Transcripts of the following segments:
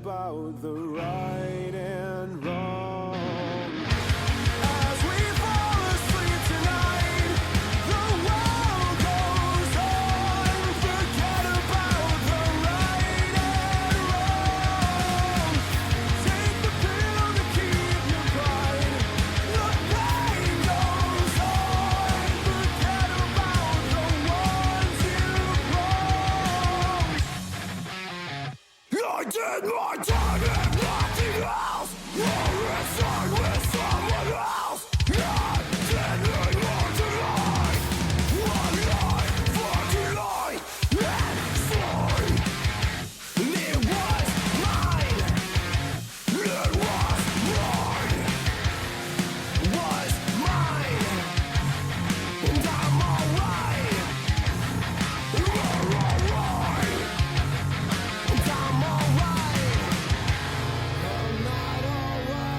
About the right and wrong. As we fall asleep tonight, the world goes on. Forget about the right and wrong. Take the pill to keep you quiet. The pain goes on. Forget about the ones you wrong. I did my time and nothing else. Or inside with someone else. I didn't want to lie. One lie for tonight and slide. It was mine. It was mine. Was mine. And I'm alright. We're alright. And I'm alright. I'm not alright.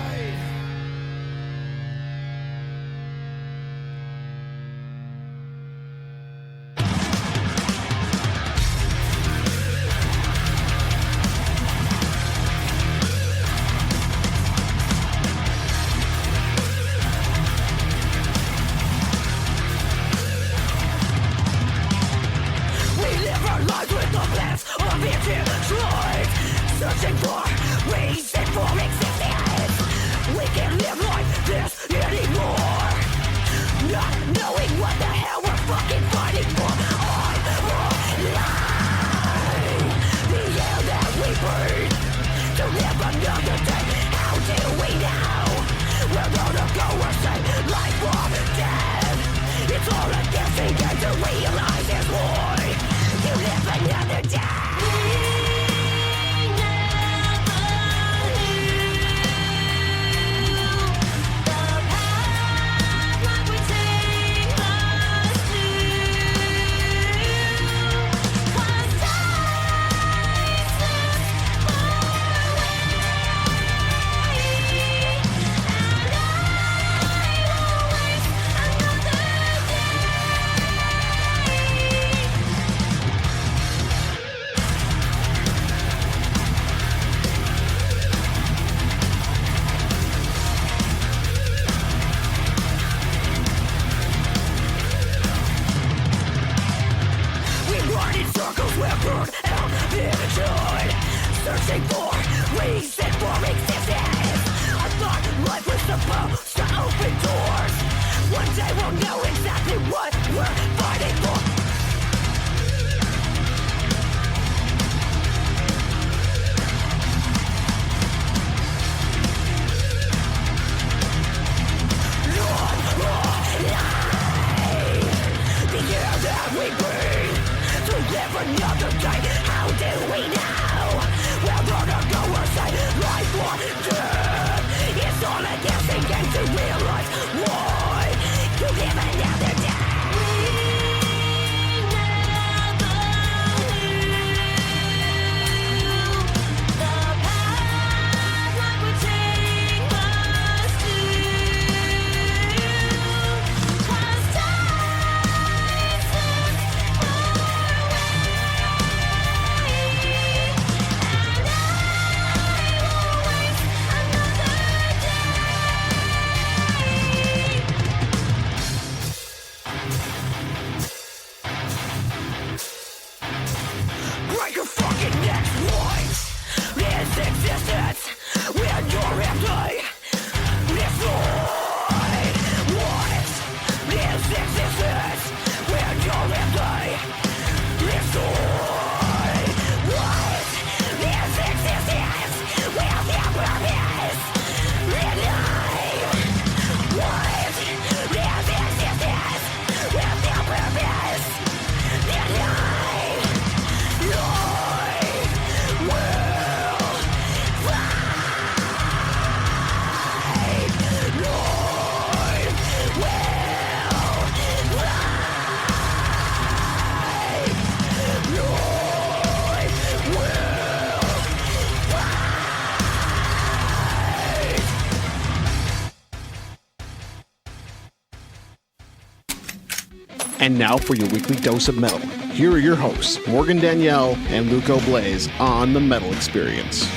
And now for your weekly dose of metal. Here are your hosts, Morgan Danielle and Luco Blaze on The Metal Experience.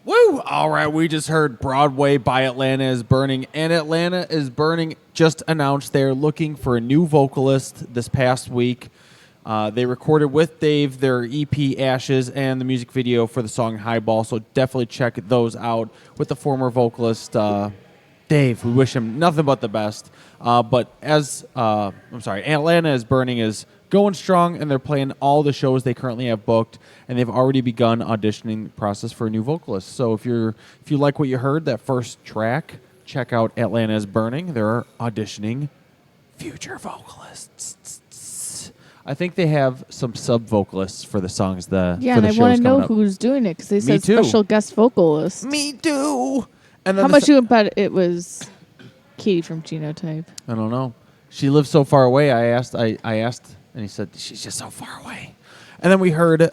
Woo! All right, we just heard Broadway by Atlanta is Burning, and Atlanta is Burning just announced they're looking for a new vocalist this past week. They recorded with Dave their EP Ashes and the music video for the song Highball, so definitely check those out with the former vocalist Dave. We wish him nothing but the best. But Atlanta is Burning is going strong, and they're playing all the shows they currently have booked, and they've already begun auditioning process for a new vocalist. So if you like what you heard, that first track, check out Atlanta is Burning. They're auditioning future vocalists. I think they have some sub vocalists for the songs. And I want to know who's doing it because they said special guest vocalist. Me too. And then how much you bet it was Katie from Genotype? I don't know. She lives so far away. I asked, and he said she's just so far away. And then we heard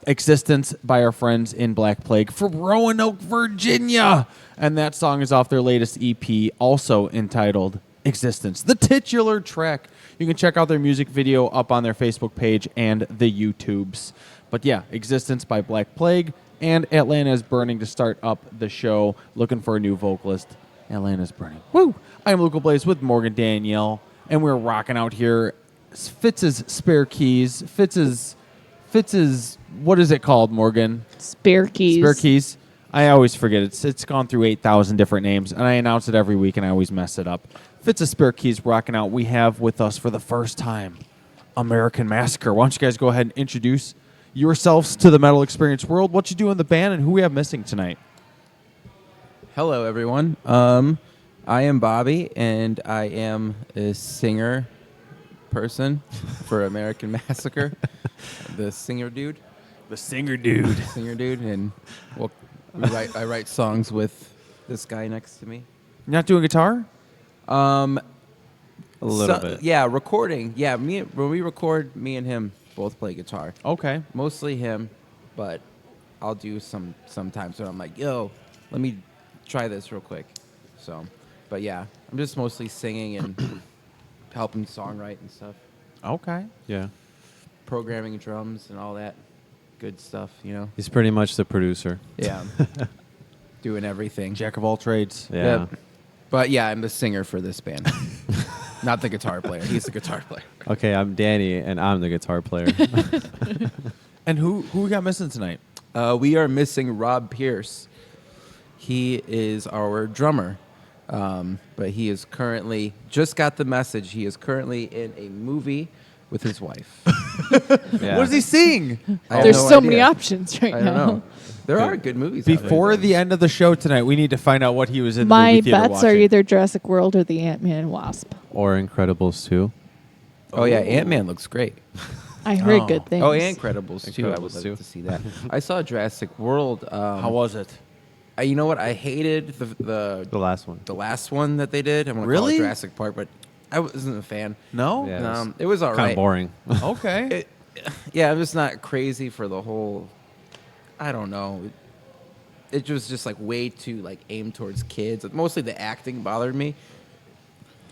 Existence by our friends in Black Plague from Roanoke, Virginia. And that song is off their latest EP, also entitled Existence, the titular track. You can check out their music video up on their Facebook page and the YouTubes. But yeah, Existence by Black Plague and Atlanta is Burning to start up the show. Looking for a new vocalist. Atlanta is Burning. Woo! I'm Luca Blaze with Morgan Danielle, and we're rocking out here. Fitz's Spare Keys. Fitz's, what is it called, Morgan? Spare Keys. Spare Keys. I always forget. It's gone through 8,000 different names, and I announce it every week, and I always mess it up. Fitz's Spare Keys rocking out. We have with us for the first time American Massacre. Why don't you guys go ahead and introduce yourselves to the Metal Experience world, what you do in the band, and who we have missing tonight. Hello, everyone. I am Bobby, and I am a singer person for American Massacre. The singer dude. And I write songs with this guy next to me. You're not doing guitar? A little bit. Yeah, recording. Yeah, when we record, me and him both play guitar. Okay. Mostly him, but I'll do sometimes when I'm like, yo, let me try this real quick. So, but yeah, I'm just mostly singing and helping songwrite and stuff. Okay. Yeah. Programming drums and all that good stuff, you know. He's pretty much the producer. Yeah. Doing everything. Jack of all trades. Yeah. Yep. But yeah, I'm the singer for this band. Not the guitar player. He's the guitar player. Okay, I'm Danny, and I'm the guitar player. And who we got missing tonight? We are missing Rob Pierce. He is our drummer. But he is currently, just got the message, he is currently in a movie with his wife. Yeah. What is he seeing? There's so many options right I now. don't know. There are good movies. Before the end of the show tonight, we need to find out what he was in the My movie theater bets watching. are either Jurassic World or the Ant-Man and Wasp. Or Incredibles 2. Oh, yeah, Ant-Man looks great. I heard Oh. good things. Oh, and Incredibles, too. I would Incredibles love 2. to see that. I saw Jurassic World. How was it? You know what? I hated the The last one. last one that they did. I'm going to call Really? it Jurassic Park, but I wasn't a fan. No? Yeah. It was all Kind right. of boring. Okay. Yeah, I'm just not crazy for the whole. I don't know. It was just like way too like aimed towards kids. Mostly the acting bothered me.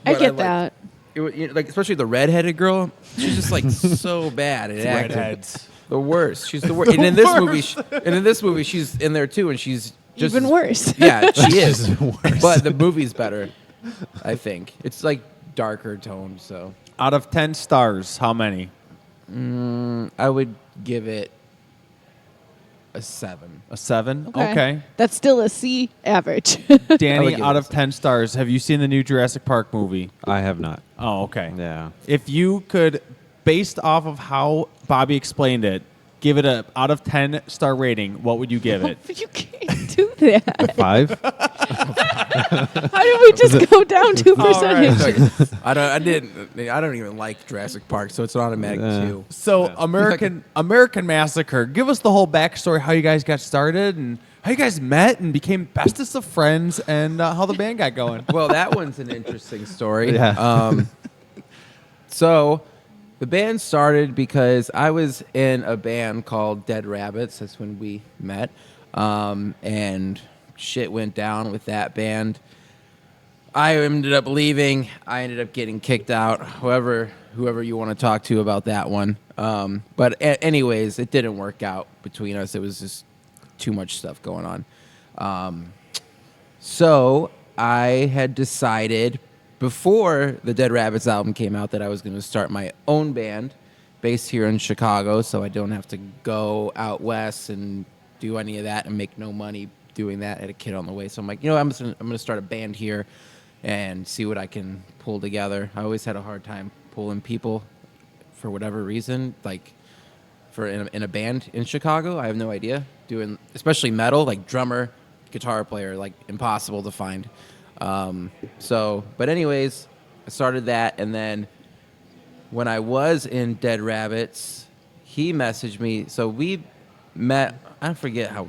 I But get liked- that. It was, like especially the redheaded girl. She's just like so bad at acting. Redheads. The worst. She's the worst. And in this movie, she's in there too, and she's just Even worse. Yeah, she is. But the movie's better. I think it's like darker tone. So Out of 10 stars, how many? I would give it a 7. A 7? Okay. That's still a C average. I would Danny, give out it a of 10 stars, have you seen the new Jurassic Park movie? I have not. Oh, okay. Yeah. If you could, based off of how Bobby explained it, give it a out of 10 star rating, what would you give it? You can't do that. 5? How did we just go down 2%? I don't even like Jurassic Park, so it's an automatic 2. So American Massacre, give us the whole backstory, how you guys got started and how you guys met and became bestest of friends and how the band got going. Well, that one's an interesting story. Yeah. So The band started because I was in a band called Dead Rabbits. That's when we met. And shit went down with that band. I ended up leaving. I ended up getting kicked out. Whoever you want to talk to about that one. But anyways, it didn't work out between us. It was just too much stuff going on. So I had decided before the Dead Rabbits album came out that I was going to start my own band based here in Chicago, so I don't have to go out west and do any of that and make no money doing that. I had a kid on the way, so I'm like, I'm going to start a band here and see what I can pull together. I always had a hard time pulling people for whatever reason, like in a band in Chicago. I have no idea. Doing especially metal, like drummer, guitar player, like impossible to find. But anyways, I started that, and then when I was in Dead Rabbits, he messaged me. So we met. I forget how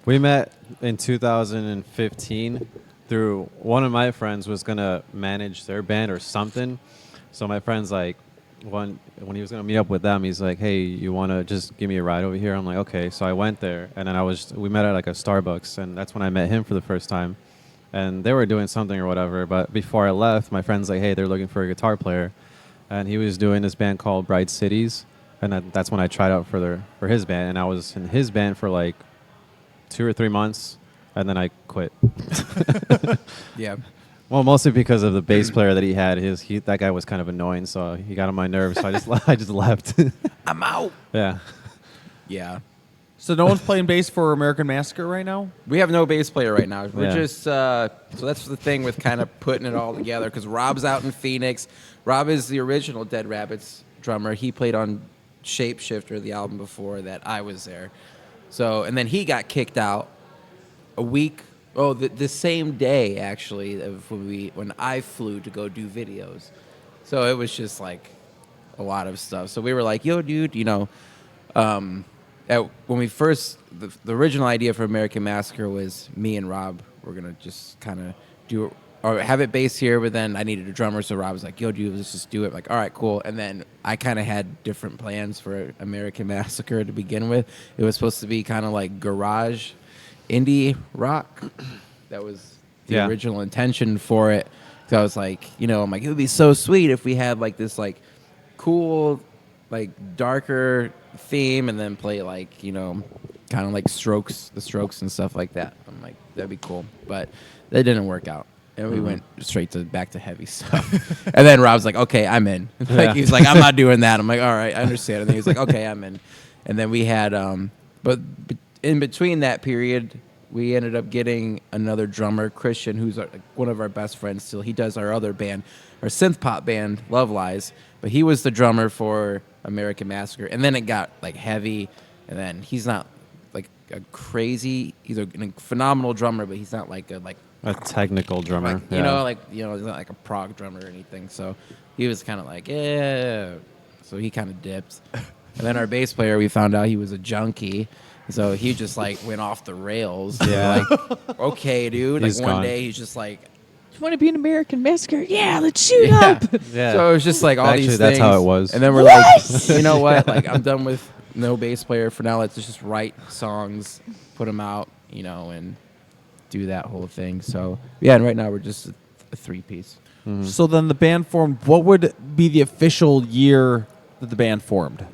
We met in 2015 through one of my friends was gonna manage their band or something. So my friend's like, when he was gonna meet up with them, he's like, "Hey, you wanna just give me a ride over here?" I'm like, "Okay." So I went there, and then we met at like a Starbucks, and that's when I met him for the first time. And they were doing something or whatever. But before I left, my friend's like, "Hey, they're looking for a guitar player," and he was doing this band called Bright Cities, and that's when I tried out for his band, and I was in his band for like 2 or 3 months, and then I quit. Yeah. Well, mostly because of the bass player that he had. That guy was kind of annoying, so he got on my nerves. So I just left. I'm out. Yeah. Yeah. So no one's playing bass for American Massacre right now? We have no bass player right now. We're Yeah. just so that's the thing with kind of putting it all together, because Rob's out in Phoenix. Rob is the original Dead Rabbits drummer. He played on Shapeshifter, the album before that I was there. So, and then he got kicked out the same day actually of when I flew to go do videos. So it was just like a lot of stuff. So we were like, "Yo, dude, when we first, the original idea for American Massacre was me and Rob were going to just kind of do or have it based here, but then I needed a drummer, so Rob was like, "Yo, dude, let's just do it." I'm like, all right, cool. And then I kind of had different plans for American Massacre to begin with. It was supposed to be kind of like garage indie rock. That was the original intention for it. So I was like, I'm like, it would be so sweet if we had like this like cool, like darker theme, and then play like kind of like the Strokes and stuff like that. I'm like, that'd be cool, but that didn't work out, and we went straight back to heavy stuff. And then Rob's like, "Okay, I'm in." He's like, "I'm not doing that." I'm like, "All right, I understand." And then he's like, "Okay, I'm in." And then we had, but in between that period, we ended up getting another drummer, Christian, who's one of our best friends still. He does our other band, our synth pop band, Love Lies. But he was the drummer for American Massacre. And then it got like heavy. And then he's not like a crazy, he's a phenomenal drummer, but he's not like A technical drummer. he's not like a prog drummer or anything. So he was kind of like, yeah. So he kind of dipped. And then our bass player, we found out he was a junkie. So he just like went off the rails. Yeah. Like, okay, dude. He's like one gone. day he's just like, You want to be an American Massacre? Yeah, let's shoot up. Yeah. So it was just like all Actually, these that's things. how it was. And then we're like, you know what? Like, I'm done with no bass player for now. Let's just write songs, put them out, and do that whole thing. So yeah, and right now we're just a 3-piece. So then the band formed. What would be the official year that the band formed?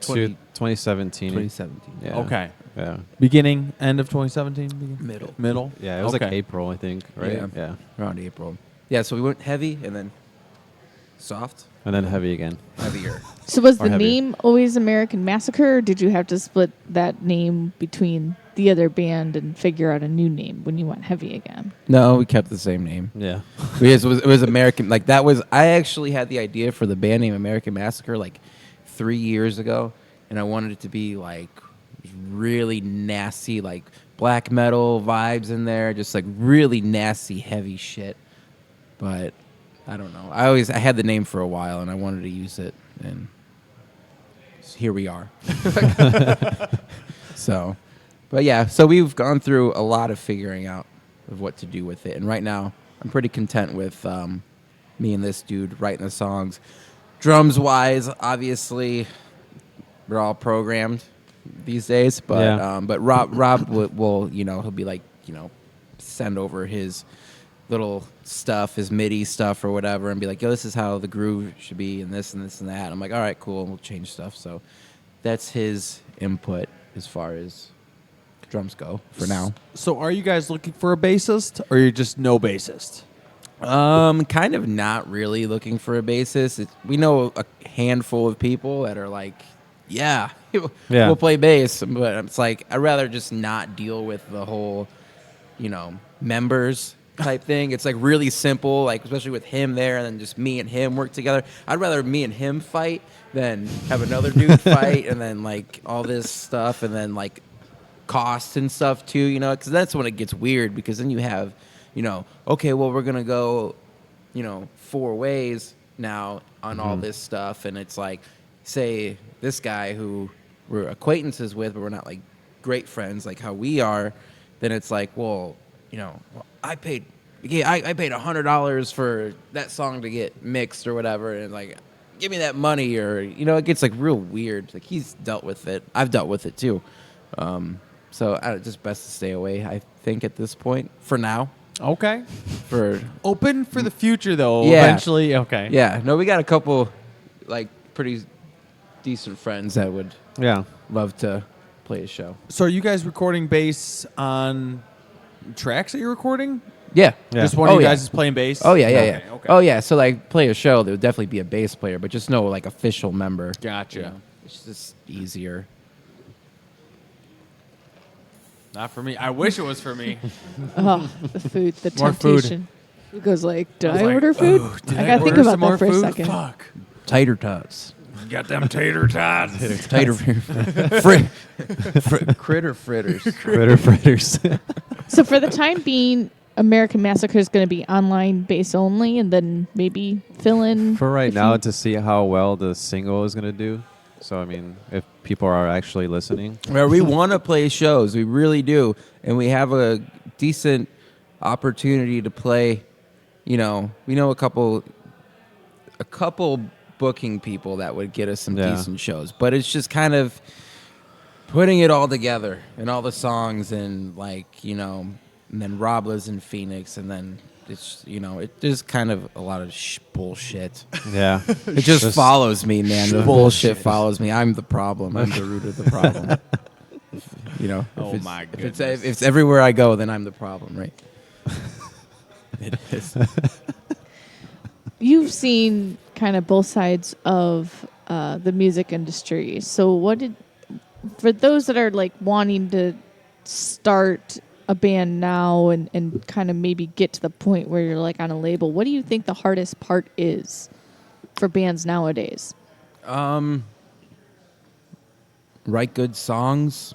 2017. 2017. Yeah. Okay. Yeah. Beginning, end of 2017? Middle? Yeah, it was like Okay. April, I think, right? Yeah. Around April. Yeah, so we went heavy and then soft, And then heavy again. heavier. So was Or the heavy. name always American Massacre, or did you have to split that name between the other band and figure out a new name when you went heavy again? No, we kept the same name. Yeah. Because it was American. Like that was. I actually had the idea for the band name American Massacre like 3 years ago, and I wanted it to be like really nasty, like black metal vibes in there, just like really nasty, heavy shit. But I don't know. I had the name for a while, and I wanted to use it, and here we are. So, but yeah, so we've gone through a lot of figuring out of what to do with it, and right now I'm pretty content with me and this dude writing the songs. drums wise, obviously, we're all programmed these days. But Yeah. but Rob will he'll be like send over his little stuff, his MIDI stuff or whatever, and be like, yo, this is how the groove should be, and this and this and that. I'm like, all right, cool, and we'll change stuff. So that's his input as far as drums go for now. So are you guys looking for a bassist, or you're just no bassist? Kind of not really looking for a bassist. We know a handful of people that are like, yeah, we'll play bass, but it's like I'd rather just not deal with the whole, members type thing. It's like really simple, like especially with him there, and then just me and him work together. I'd rather me and him fight than have another dude fight, and then like all this stuff, and then like costs and stuff too, because that's when it gets weird, because then you have, okay, well, we're going to go, 4 ways now on all this stuff. And it's like, say this guy who we're acquaintances with, but we're not like great friends, like how we are, then it's like, well, I paid $100 for that song to get mixed or whatever. And like, give me that money, or, it gets like real weird. Like he's dealt with it. I've dealt with it too. So just best to stay away, I think, at this point for now. Okay. For Open for the future, though. Yeah. Eventually, okay. yeah, no, we got a couple like pretty decent friends that would love to play a show. So are you guys recording bass on tracks that you're recording? Yeah, Just one of you guys is playing bass? Oh yeah, yeah, Okay, yeah. okay. Oh yeah. So like play a show, there would definitely be a bass player, but just no like official member. Gotcha. It's just easier. Not for me. I wish it was for me. Oh, the food, the More food. temptation. Who goes like, did I, like, order food? Did I gotta think order about some that more for a food? second. Fuck. Tater tots. Got them tater tots. Critter fritters. Critter fritters. So for the time being, American Massacre is going to be online base only, and then maybe fill in. For right if now, you- to see how well the single is going to do. So, I mean, if people are actually listening. Where we want to play shows, we really do, and we have a decent opportunity to play. We know a couple booking people that would get us some decent shows, but it's just kind of putting it all together and all the songs, and and then Rob lives in Phoenix, and then it's there's kind of a lot of bullshit. Yeah. It just follows me, man. The bullshit follows me. I'm the problem. I'm the root of the problem. Oh, my If goodness. it's everywhere I go, then I'm the problem, right? It is. You've seen kind of both sides of the music industry. So for those that are like wanting to start a band now and kind of maybe get to the point where you're like on a label, what do you think the hardest part is for bands nowadays? Write good songs.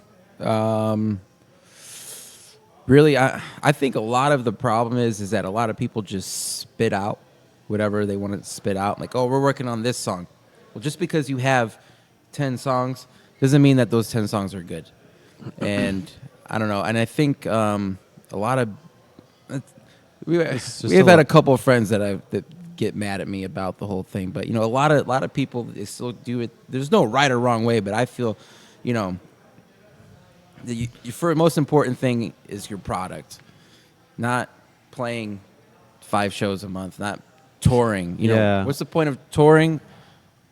Really, I think a lot of the problem is that a lot of people just spit out whatever they want to spit out. Like, oh, we're working on this song. Well, just because you have 10 songs doesn't mean that those 10 songs are good. And I don't know. And I think a lot of we've had a couple of friends that get mad at me about the whole thing. But a lot of people, they still do it. There's no right or wrong way. But I feel, for the most important thing is your product, not playing 5 shows a month, not touring. What's the point of touring?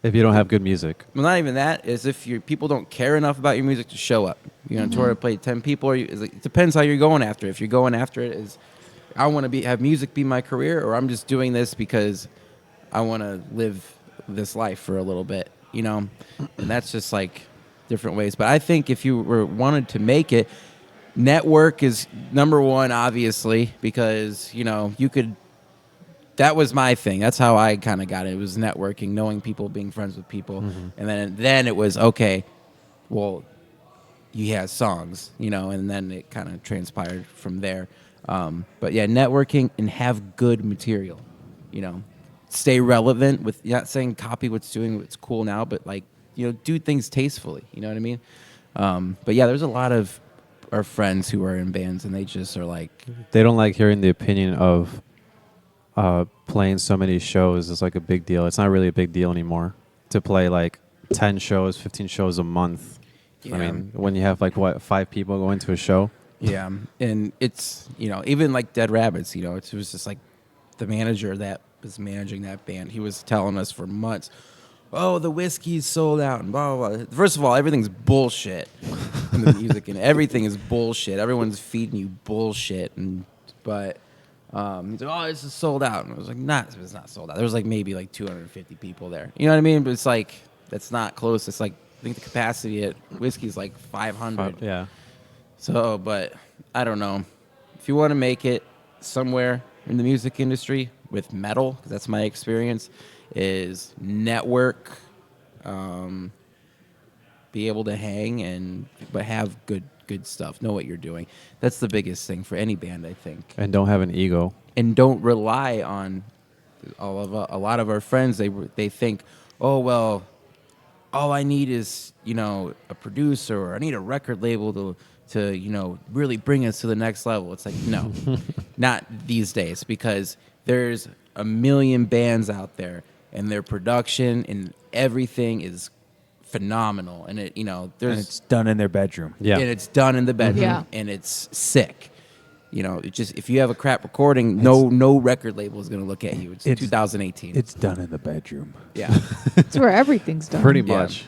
If you don't have good music. Well, not even that. Is if people don't care enough about your music to show up. You're on tour to play 10 people. It depends how you're going after it. If you're going after it is, I want to have music be my career, or I'm just doing this because I want to live this life for a little bit, And that's just like different ways. But I think if you wanted to make it, network is number one, obviously, because you could. That was my thing. That's how I kind of got it. It was networking, knowing people, being friends with people. And then it was, okay, well, he has songs, and then it kind of transpired from there. But yeah, networking and have good material, stay relevant with, not saying copy what's cool now, but do things tastefully. You know what I mean? But yeah, there's a lot of our friends who are in bands and they just are like, They don't like hearing the opinion of playing so many shows is like a big deal. It's not really a big deal anymore to play like 10 shows, 15 shows a month. I Yeah. mean, when you have like what 5 people going to a show. Yeah, and it's, even like Dead Rabbits, it was just like the manager that was managing that band. He was telling us for months, oh, the whiskey's sold out and blah, blah, blah. First of all, everything's bullshit in the music, and everything is bullshit. Everyone's feeding you bullshit, but he's like, oh, this is sold out. And I was like, it's not sold out. There was like maybe like 250 people there. You know what I mean? But it's like, that's not close. It's like, I think the capacity at whiskey is like 500. Yeah. So, but I don't know. If you want to make it somewhere in the music industry with metal, 'cause that's my experience, is network, be able to hang but have good stuff. Know what you're doing. That's the biggest thing for any band, I think. And don't have an ego. And don't rely on a lot of our friends. They think, oh well, all I need is a producer, or I need a record label to really bring us to the next level. It's like, no, not these days, because there's a million bands out there, and their production and everything is phenomenal, and And it's done in their bedroom. Yeah. and it's done in the bedroom, Yeah. and it's sick. It just, if you have a crap recording, no record label is going to look at you. It's 2018. It's done in the bedroom. Yeah. It's where everything's done. Pretty Yeah. much.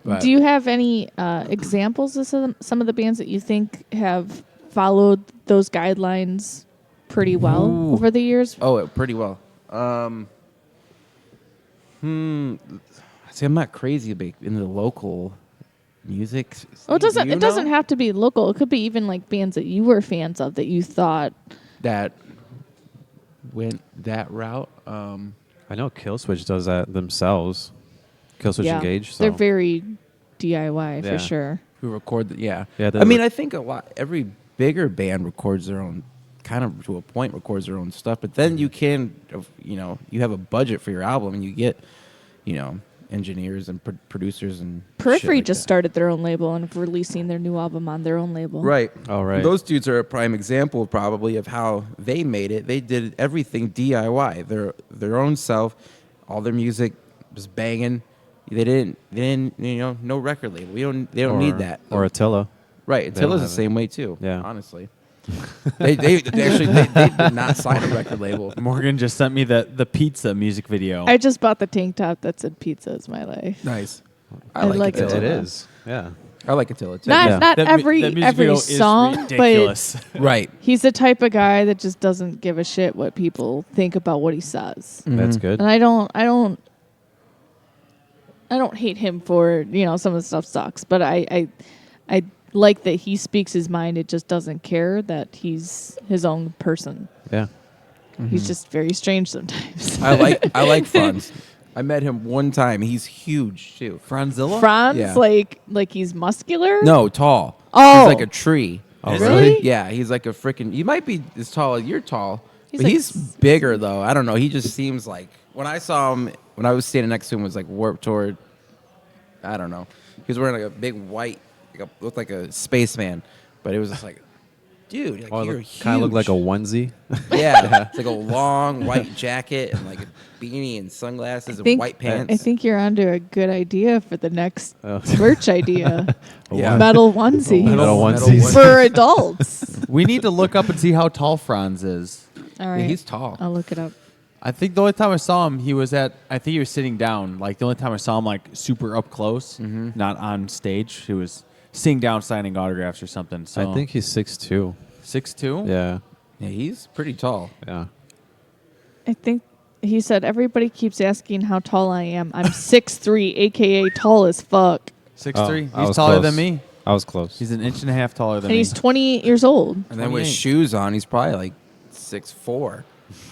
But- Do you have any examples of some of the bands that you think have followed those guidelines pretty well over the years? Oh, pretty well. See, I'm not crazy big in the local music. Well, Do it you doesn't know have to be local. It could be even like bands that you were fans of that you thought. that went that route. I know Killswitch does that themselves. Killswitch Yeah, Engage. So. they're very DIY Yeah. for sure. Who record? Yeah. Yeah, I mean, I think every bigger band records their own. Kind of to a point, records their own stuff. But then you can, you have a budget for your album, and you get, engineers and producers and Periphery shit like just that. started their own label and releasing their new album on their own label. Right. Oh, right. Those dudes are a prime example, probably, of how they made it. They did everything DIY, their own self. All their music was banging. They didn't. No record label. They don't need that. Or Attila. Right. They don't Attila's the have it. same way too. Yeah. Honestly. they actually they did not sign a record label. Morgan just sent me the pizza music video. I just bought the tank top that said "Pizza is my life." Nice. I like Attila. It is. Yeah. I like Attila too. Not Yeah. not That every music video is song, ridiculous. but Right. he's the type of guy that just doesn't give a shit what people think about what he says. That's good. And I don't hate him for, some of the stuff sucks, but I like that he speaks his mind. It just doesn't care that he's his own person. Yeah. He's just very strange sometimes. I like Franz. I met him one time. He's huge too. Franzilla? Franz, Yeah. like he's muscular? No, tall. Oh. He's like a tree. Oh, Is really? Yeah, he's like a freaking. You might be as tall as you're tall, He's but like he's bigger though. I don't know. He just seems like when I saw him when I was standing next to him was like Warped Tour. I don't know. He was wearing like a big white, looked like a spaceman, but it was just like, dude, like, you're huge. Kind of look like a onesie. Yeah, it's like a long white jacket and like a beanie and sunglasses and white pants. I think you're onto a good idea for the next Oh. merch idea. Yeah. Metal onesie. Metal Metal onesies. onesie. For adults. We need to look up and see how tall Franz is. All right. Yeah, he's tall. I'll look it up. I think the only time I saw him, I think he was sitting down. Like, the only time I saw him, like, super up close, not on stage. He was sitting down signing autographs or something. So I think he's 6'2". 6'2"? Yeah. Yeah, he's pretty tall. Yeah. I think he said everybody keeps asking how tall I am. I'm 6'3", aka tall as fuck. 6'3"? I He's was taller close. than me. I was close. He's an inch and a half taller than And me. he's 28 years old. And then with 28. shoes on, he's probably like 6'4".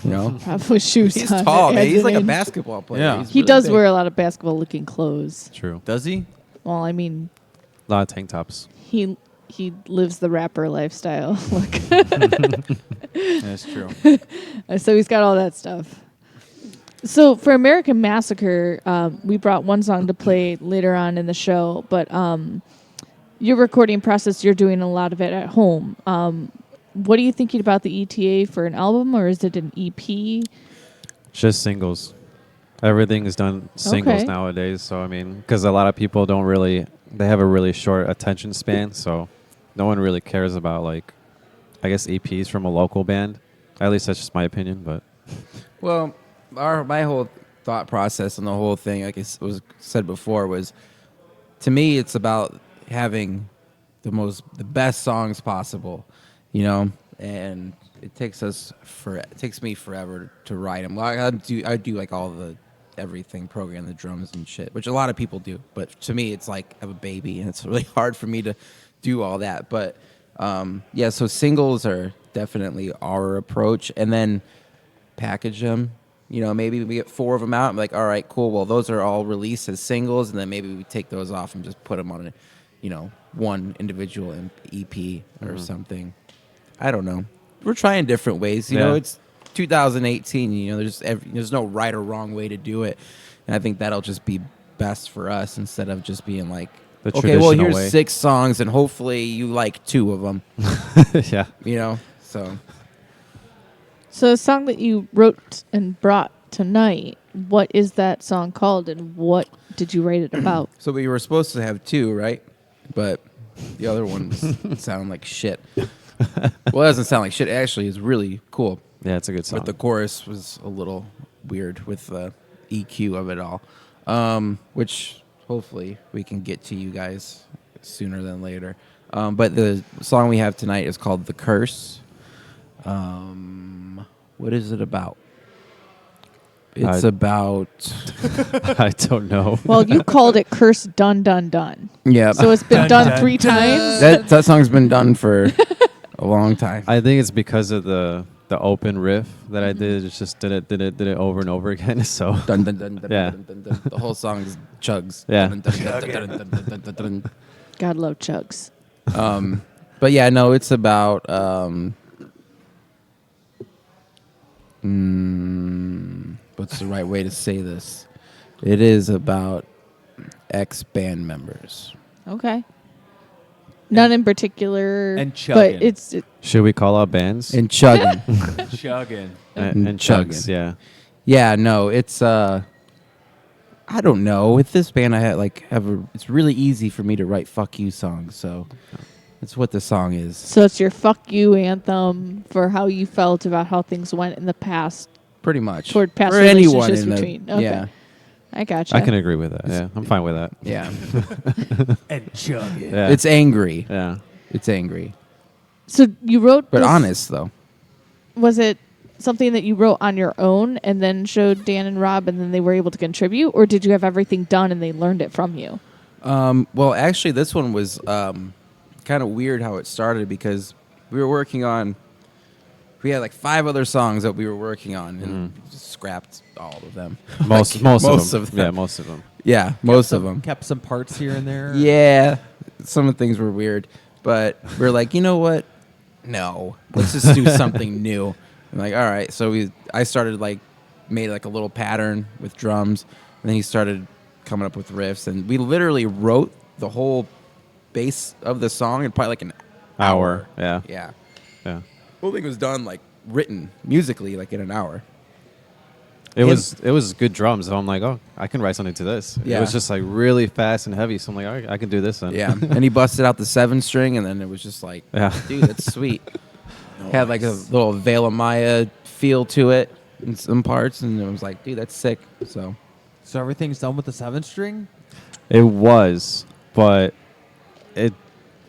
You know, Probably with shoes he's on. tall, It man. adds He's an like a inch. basketball player. Yeah. He's He really does big. wear a lot of basketball-looking clothes. True. Does he? Well, I mean, A lot of tank tops. he lives the rapper lifestyle. Look, That's true. so he's got all that stuff. So for American Massacre, we brought one song to play later on in the show, but your recording process, you're doing a lot of it at home. What are you thinking about the ETA for an album, or is it an EP? Just singles. Everything is done singles Okay. nowadays. So I mean, because a lot of people don't really, they have a really short attention span. So no one really cares about like, I guess EPs from a local band. At least that's just my opinion. But Well, my whole thought process and the whole thing, like it was said before, was to me it's about having the best songs possible, you know, and it takes me forever to write them. I do like all the everything, program the drums and shit, which a lot of people do, but to me it's like I have a baby and it's really hard for me to do all that. But yeah, so singles are definitely our approach, and then package them. You know, maybe we get 4 of them out. I'm like, all right, cool. Well, those are all released as singles, and then maybe we take those off and just put them on one individual EP or something. I don't know. We're trying different ways. You know, it's 2018. You know, there's no right or wrong way to do it, and I think that'll just be best for us instead of just being like, the okay, well, traditional here's way. 6 songs, and hopefully you like 2 of them. yeah. You know, so. So the song that you wrote and brought tonight, what is that song called, and what did you write it about? So we were supposed to have 2, right? But the other ones sound like shit. Well, it doesn't sound like shit. Actually, it's really cool. Yeah, it's a good song. But the chorus was a little weird with the EQ of it all, which hopefully we can get to you guys sooner than later. But the song we have tonight is called "The Curse." What is it about? It's about... I don't know. Well, you called it Curse Dun Dun Dun. Yeah. So it's been done 3 times? That song's been done for a long time. I think it's because of the open riff that I did. It's just did it over and over again. So Dun, dun, dun, dun, Yeah. dun, dun, dun. The whole song is chugs. Yeah. Dun, dun, dun, dun, dun, dun, dun, dun, dun, dun. God love chugs. But yeah, no, it's about what's the right way to say this? It is about ex-band members. Okay. None in particular. And But chugging. it's... should we call out bands? And chugging. Chugging. And chugs, yeah. Yeah, no, it's I don't know. With this band I it's really easy for me to write fuck you songs, so that's what the song is. So it's your fuck you anthem for how you felt about how things went in the past. Pretty much. Toward past For anyone relationships in the- between. Okay. Yeah. I gotcha. I can agree with that. Yeah, I'm fine with that. Yeah. And chugging. Yeah. It's angry. yeah. It's angry. So you wrote But this- honest though. Was it something that you wrote on your own and then showed Dan and Rob and then they were able to contribute, or did you have everything done and they learned it from you? Well, actually, this one was kind of weird how it started because we had like 5 other songs that we were working on and just scrapped all of them. Most Most of of them. them. Yeah, most of them. Yeah, most of them. Kept some parts here and there. Yeah, some of the things were weird, but we are like, you know what? No, let's just do something new. I'm like, all right. So I started made a little pattern with drums, and then he started coming up with riffs, and we literally wrote the whole bass of the song in probably like an hour. Yeah. Yeah. Yeah. The whole thing was done written musically in an hour. It was good drums. So I'm like, oh, I can write something to this. Yeah. It was just really fast and heavy. So I'm like, all right, I can do this then. Yeah. And he busted out the 7-string, and then it was just like, Yeah. dude, that's sweet. Had a little Veil of Maya feel to it in some parts, and it was like, dude, that's sick. So So everything's done with the 7-string? It was, but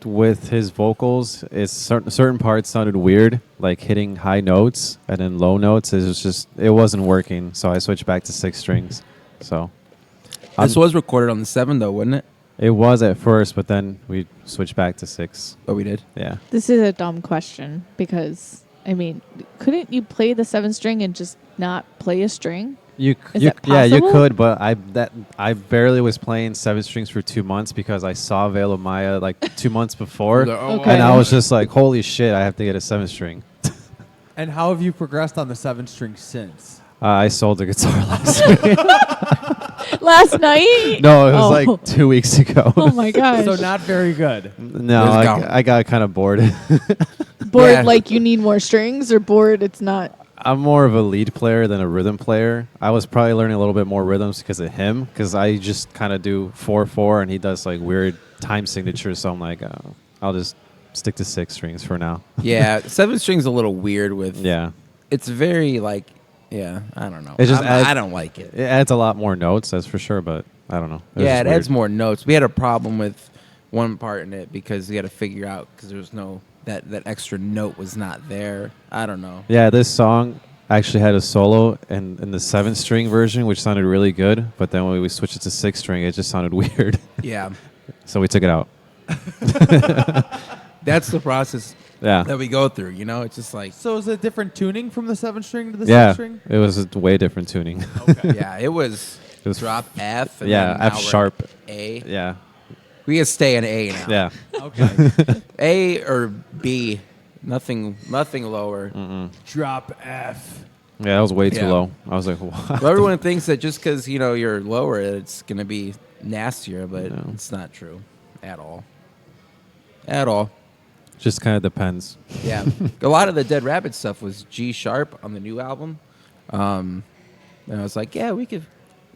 with his vocals, certain parts sounded weird, like hitting high notes and then low notes. It wasn't working. So I switched back to 6 strings. So this was recorded on the 7, though, wasn't it? it was at first, but then we switched back to 6. Oh, we did. Yeah. This is a dumb question because, I mean, couldn't you play the 7-string and just not play a string? Is that Yeah, you possible? could, but I barely was playing 7 strings for 2 months because I saw Veil of Maya 2 months before, Okay. and I was just like, "Holy shit! I have to get a 7 string." And how have you progressed on the 7-string since? I sold the guitar last week. Last night? No, it was Oh. like 2 weeks ago. Oh my gosh. So not very good. No, It was gone. I got kind of bored. bored Yeah. like you need more strings or bored it's not? I'm more of a lead player than a rhythm player. I was probably learning a little bit more rhythms because of him, because I just kind of do 4/4 and he does like weird time signatures. So I'm like, I'll just stick to 6 strings for now. Yeah, 7 strings a little weird with. Yeah. It's very like, yeah, I don't know. It just I don't like it. It adds a lot more notes, that's for sure, but I don't know. Yeah, it adds more notes. We had a problem with one part in it because we had to figure out because there was no that extra note was not there. I don't know. Yeah, this song actually had a solo in the 7-string version, which sounded really good, but then when we switched it to 6-string, it just sounded weird. Yeah, So we took it out. that's the process Yeah. that we go through. You know, it's just like So is it different tuning from the 7-string to the Yeah, 6-string? it was a way different tuning. yeah, it was. It was drop F. And yeah, then now F we're sharp. at A. Yeah. We can stay in A now. Yeah. Okay. A or B. Nothing lower. Drop F. Yeah, that was way too Yeah. low. I was like, what? Well, everyone thinks that just because you're lower, it's gonna be nastier, but No. it's not true at all. At all. Just kind of depends. Yeah. A lot of the Dead Rabbit stuff was G sharp on the new album. And I was like, yeah, we could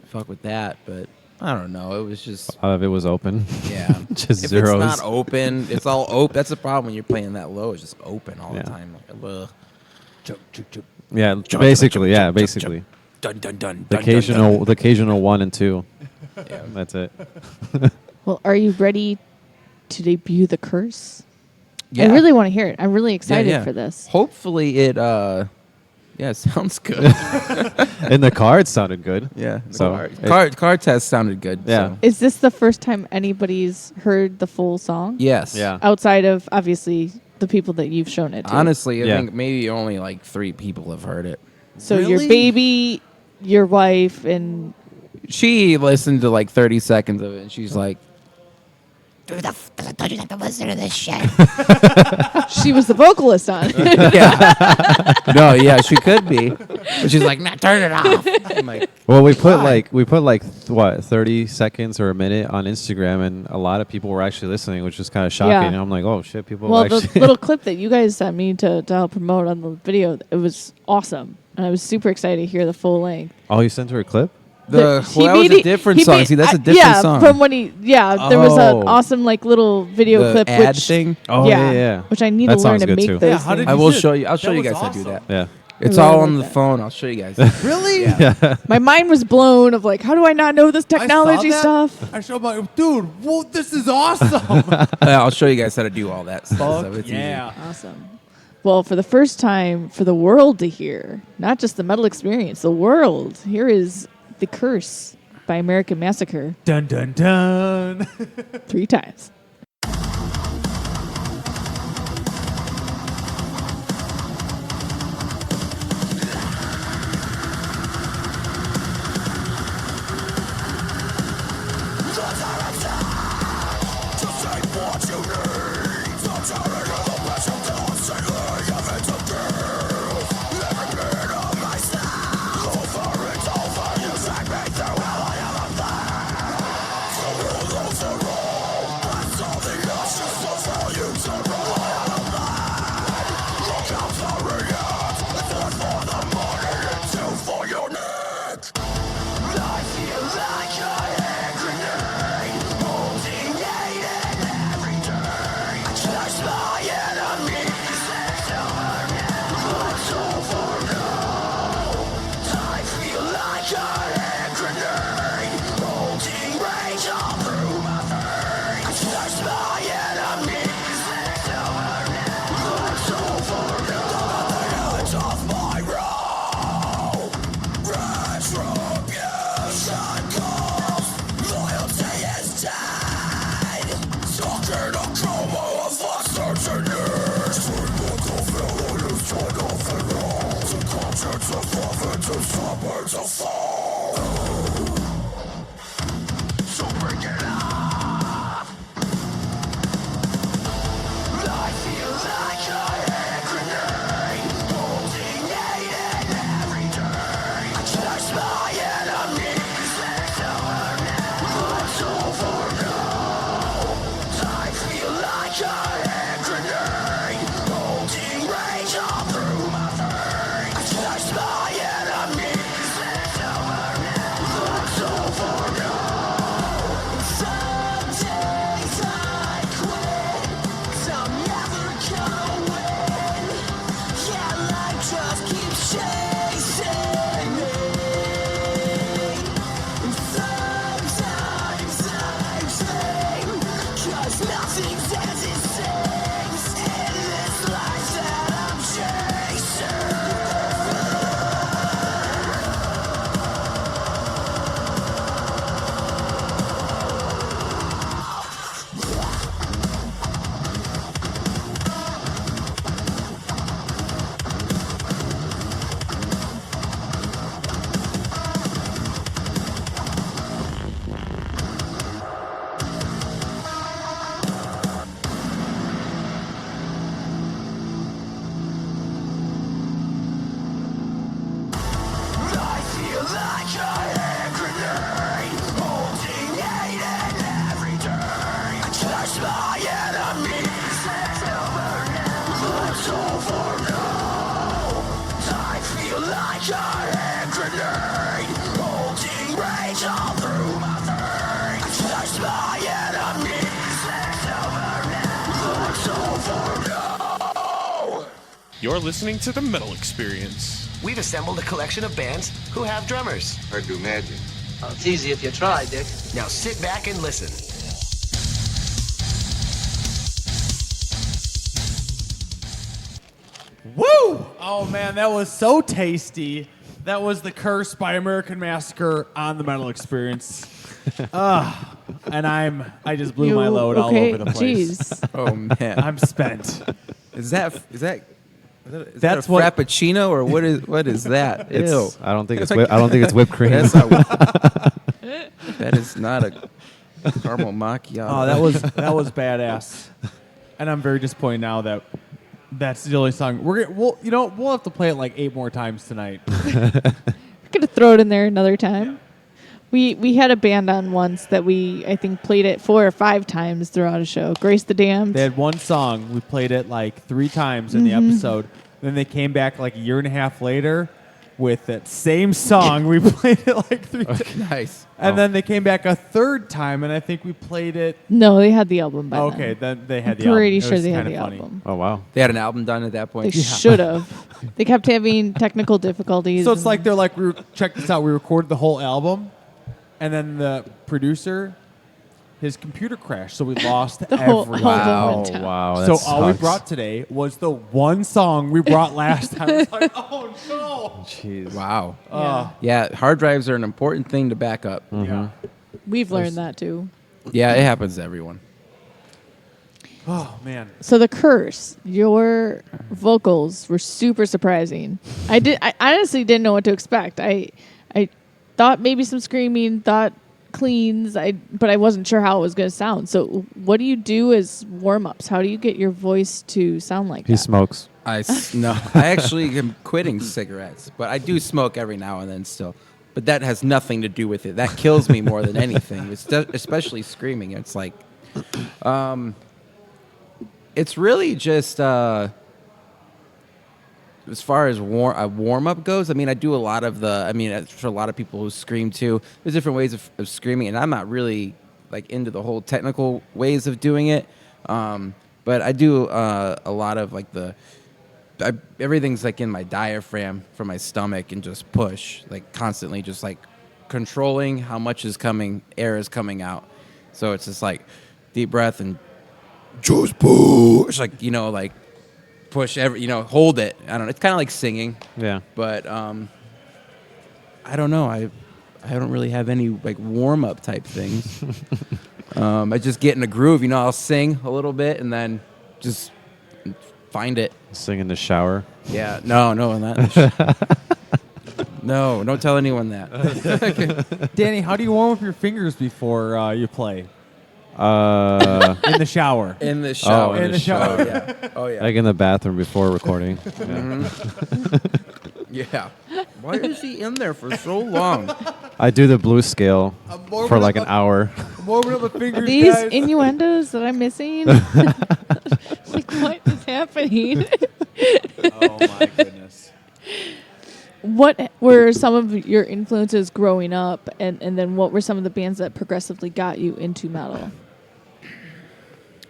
fuck with that, but I don't know. It was just, A lot of it was open. yeah. Just if zeros. it's not open, it's all open. That's the problem when you're playing that low. It's just open all Yeah. the time. Like, ugh. Yeah, basically. Yeah, basically. Dun, dun, dun, The dun, dun, dun. occasional 1 and 2. Yeah. That's it. Well, are you ready to debut the curse? Yeah. I really want to hear it. I'm really excited Yeah, yeah. for this. Hopefully it, it sounds good. In the car, it sounded good. Yeah. So, Car test sounded good. Yeah. So. Is this the first time anybody's heard the full song? Yes. Yeah. Outside of, obviously, the people that you've shown it to. Honestly, I Yeah. think maybe only like 3 people have heard it. So Really? your baby, your wife, and She listened to like 30 seconds of it, and she's like, Dude, I told you not to listen to this shit. she was the vocalist on it. yeah. No, yeah, she could be. But she's like, nah, turn it off. I'm like, Well, we put like what 30 seconds or a minute on Instagram, and a lot of people were actually listening, which was kind of shocking. Yeah. And I'm like, oh shit, people Well, actually. the little clip that you guys sent me to help promote on the video, it was awesome. And I was super excited to hear the full length. Oh, you sent her a clip? well, He that was made a different he song. made- See, that's a I- different yeah, song. from when there was Oh. an awesome like little video the clip ad which thing. Oh yeah. which I need That to learn song's to good make too. those. Yeah, how did things. I you will did. show you. I'll show That you was guys how to do awesome. that. Yeah. It's really all like on the that. phone. I'll show you guys. Really? Yeah. My mind was blown of like, how do I not know this technology I saw that. stuff? I showed my dude. Whoa, this is awesome. I'll show you guys how to do all that stuff. Fuck It's easy. yeah. Awesome. Well, for the first time for the world to hear, not just the metal experience, the world, here is The Curse by American Massacre Dun dun dun. 3 times. You're listening to The Metal Experience. We've assembled a collection of bands who have drummers. I do magic. Well, it's easy if you try, Dick. Now sit back and listen. Woo! Oh man, that was so tasty. That was The Curse by American Massacre on the Metal Experience. And I just blew my load all over the place. Jeez. Oh man, I'm spent. is that That's that a what- frappuccino or what is that? Ew. It's, I don't think it's I don't think it's whipped cream. That's not, that is not a caramel macchiato. Oh, that was badass. And I'm very disappointed now that that's the only song we'll have to play it like 8 more times tonight. We're gonna throw it in there another time. We had a band on once that I think played it 4 or 5 times throughout a show. Grace the Damned. They had one song. We played it like 3 times in the episode. Then they came back like a year and a half later with that same song. We played it like 3 times. Nice. And then they came back a 3rd time, and I think we played it. No, they had the album by Okay, then. then they had the I'm album. pretty It sure was they had kinda the funny. album. Oh wow. They had an album done at that They point. should have. They kept having technical difficulties. So it's and- like they're like, check this out. We recorded the whole album, and then the producer, his computer crashed, so we lost the whole everything. album Oh went down. wow. That So all we sucks. brought today was the one song we brought last time. It's like, oh no! Jeez. Wow. Yeah. Yeah, hard drives are an important thing to back up. Yeah. We've learned that too. Yeah, it happens to everyone. Oh man. So The Curse, your vocals were super surprising. I honestly didn't know what to expect. I thought maybe some screaming, thought cleans, but I wasn't sure how it was going to sound. So what do you do as warm-ups? How do you get your voice to sound like He that? smokes. No, I actually am quitting cigarettes, but I do smoke every now and then still. But that has nothing to do with it. That kills me more than anything. It's especially screaming. It's like, it's really just as far as warm up goes. I mean, I do a lot of for a lot of people who scream too. There's different ways of screaming, and I'm not really like into the whole technical ways of doing it. But I do a lot of like everything's like in my diaphragm from my stomach and just push like constantly, just like controlling how much air is coming out. So it's just like deep breath and just push, like like push hold it. I don't know. It's kind of like singing. Yeah. But I don't know. I don't really have any like warm up type things. I just get in a groove. I'll sing a little bit and then just find it. Sing in the shower. Yeah. No, not. No, don't tell anyone that. Danny, how do you warm up your fingers before you play? In the shower. In the shower. in the shower. Yeah. Oh yeah. Like in the bathroom before recording. Yeah. Mm-hmm. Yeah. Why is he in there for so long? I do the blue scale warming for like up an hour. Warming up the Are fingers, these guys. innuendos that I'm missing? Like, what is happening? Oh my goodness. What were some of your influences growing up, and then what were some of the bands that progressively got you into metal?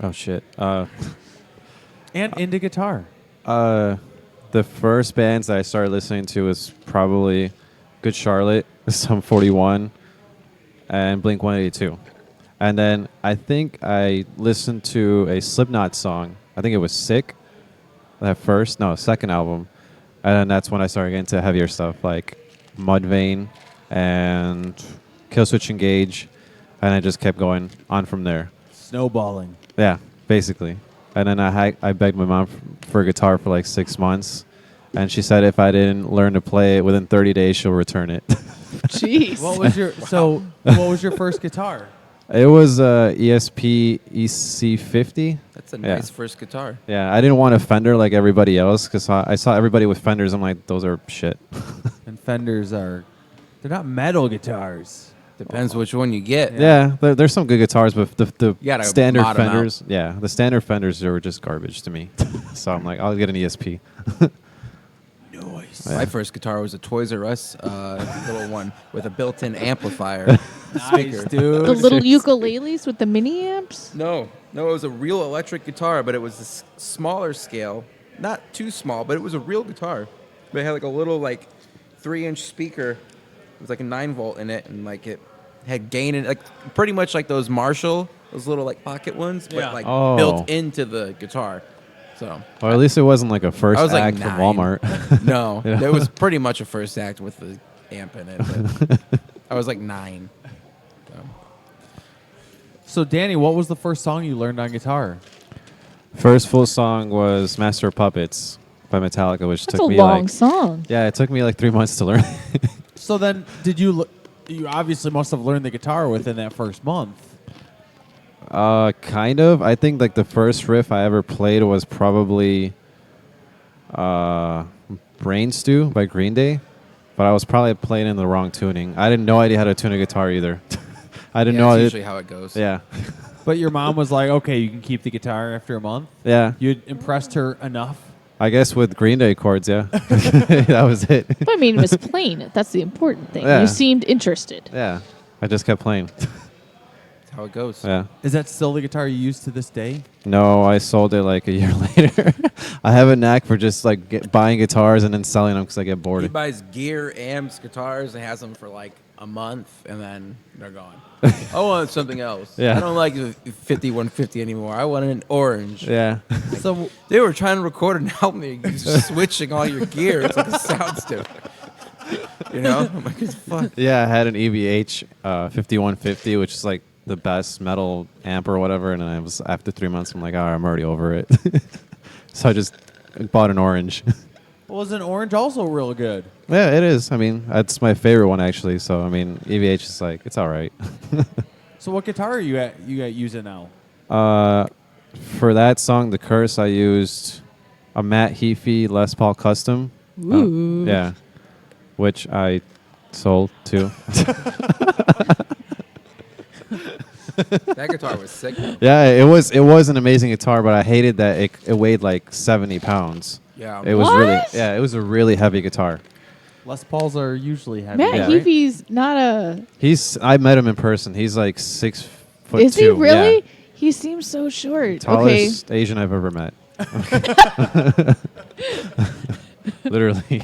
Oh shit. And into guitar. The first bands that I started listening to was probably Good Charlotte, Sum 41, and Blink 182. And then I think I listened to a Slipknot song. I think it was Sick. Second album. And then that's when I started getting into heavier stuff like Mudvayne and Killswitch Engage. And I just kept going on from there. Snowballing. Yeah, basically. And then I begged my mom for a guitar for like 6 months. And she said if I didn't learn to play it within 30 days, she'll return it. Jeez. What was your what was your first guitar? It was ESP EC50. That's a nice first guitar. Yeah, I didn't want a Fender like everybody else because I saw everybody with Fenders. I'm like, those are shit. And Fenders they're not metal guitars. Depends which one you get. Yeah, there's some good guitars, but the You gotta standard mod 'em out. Fenders, the standard Fenders were just garbage to me. So I'm like, I'll get an ESP. Noise. My first guitar was a Toys R Us little one with a built-in amplifier. Nice, dude. The little ukuleles with the mini amps? No, it was a real electric guitar, but it was a smaller scale, not too small, but it was a real guitar. But it had like a little like 3-inch speaker. It was like a 9-volt in it, and like it had gain in like pretty much like those Marshall, those little like pocket ones, Yeah. but like Oh. built into the guitar. So Or at least it wasn't like a first I was like act 9. from Walmart. no, Yeah. it was pretty much a first act with the amp in it. But I was like 9. So, Danny, what was the first song you learned on guitar? First full song was Master of Puppets by Metallica, which That's took a me long like song. yeah, it took me like 3 months to learn. So then, did you? You obviously must have learned the guitar within that first month. Kind of. I think like the first riff I ever played was probably Brain Stew by Green Day, but I was probably playing in the wrong tuning. I didn't no idea how to tune a guitar either. I didn't know. That's it. usually how it goes. Yeah, But your mom was like, "Okay, you can keep the guitar after a month." yeah. You impressed her enough. I guess with Green Day chords, yeah. That was it. But I mean, it was plain. That's the important thing. Yeah. You seemed interested. Yeah, I just kept playing. That's how it goes. Yeah. Is that still the guitar you use to this day? No, I sold it like a year later. I have a knack for just like buying guitars and then selling them because I get He bored. buys gear, amps, guitars, and has them for like a month, and then they're gone. I want something else. Yeah. I don't like the 5150 anymore. I want an orange. Yeah. So, They were trying to record an album, you're switching all your gear. It's like it sounds stupid. You know? I'm like, it's fun. Yeah, I had an EVH 5150, which is like the best metal amp or whatever, and I was after 3 months, I'm like, oh, I'm already over it. So I just bought an orange. was an orange also real good? Yeah, it is. I mean, that's my favorite one actually. So I mean, EVH is like it's all right. So, what guitar are you using now? For that song, The Curse, I used a Matt Heafy Les Paul Custom. Ooh. Yeah, which I sold too. That guitar was sick, though. Yeah, it was an amazing guitar, but I hated that it weighed like 70 pounds. Yeah. It was What? it was a really heavy guitar. Les Pauls are usually heavy. Matt Yeah. Heafy's not a. I met him in person. He's like 6'2". Is he really? Yeah. He seems so short. Tallest Asian I've ever met. Literally.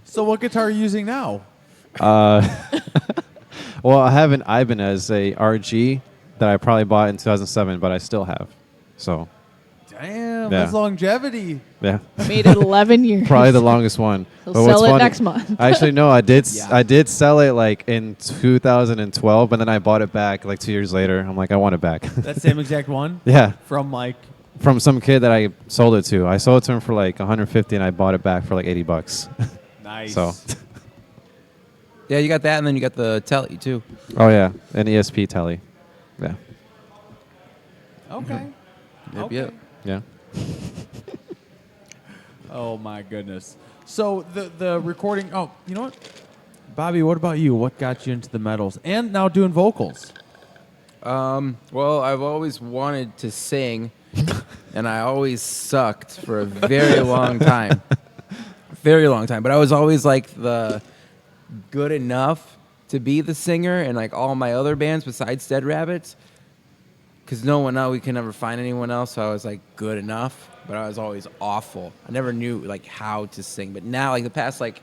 So, what guitar are you using now? Well, I have an Ibanez, a RG that I probably bought in 2007, but I still have. So, Damn, Yeah. that's longevity. yeah. Okay. Made it 11 years. Probably the longest one. He'll But what's sell it funny- next month. Actually, no, I did. Yeah. I did sell it like in 2012, but then I bought it back like 2 years later. I'm like, I want it back. That same exact one Yeah, from like. from some kid that I sold it to. I sold it to him for like 150, and I bought it back for like $80. Nice. So, Yeah, you got that, and then you got the telly, too. oh yeah, an ESP telly. Yeah, Okay. Yep, Okay. yep. yeah. Oh my goodness. So the recording. Oh, you know what, Bobby? What about you? What got you into the metals and now doing vocals? Well, I've always wanted to sing, and I always sucked for a very long time. Very long time. But I was always like the good enough to be the singer in like all my other bands besides Dead Rabbits. Because we could never find anyone else, so I was like good enough, but I was always awful. I never knew like how to sing. But now, like the past, like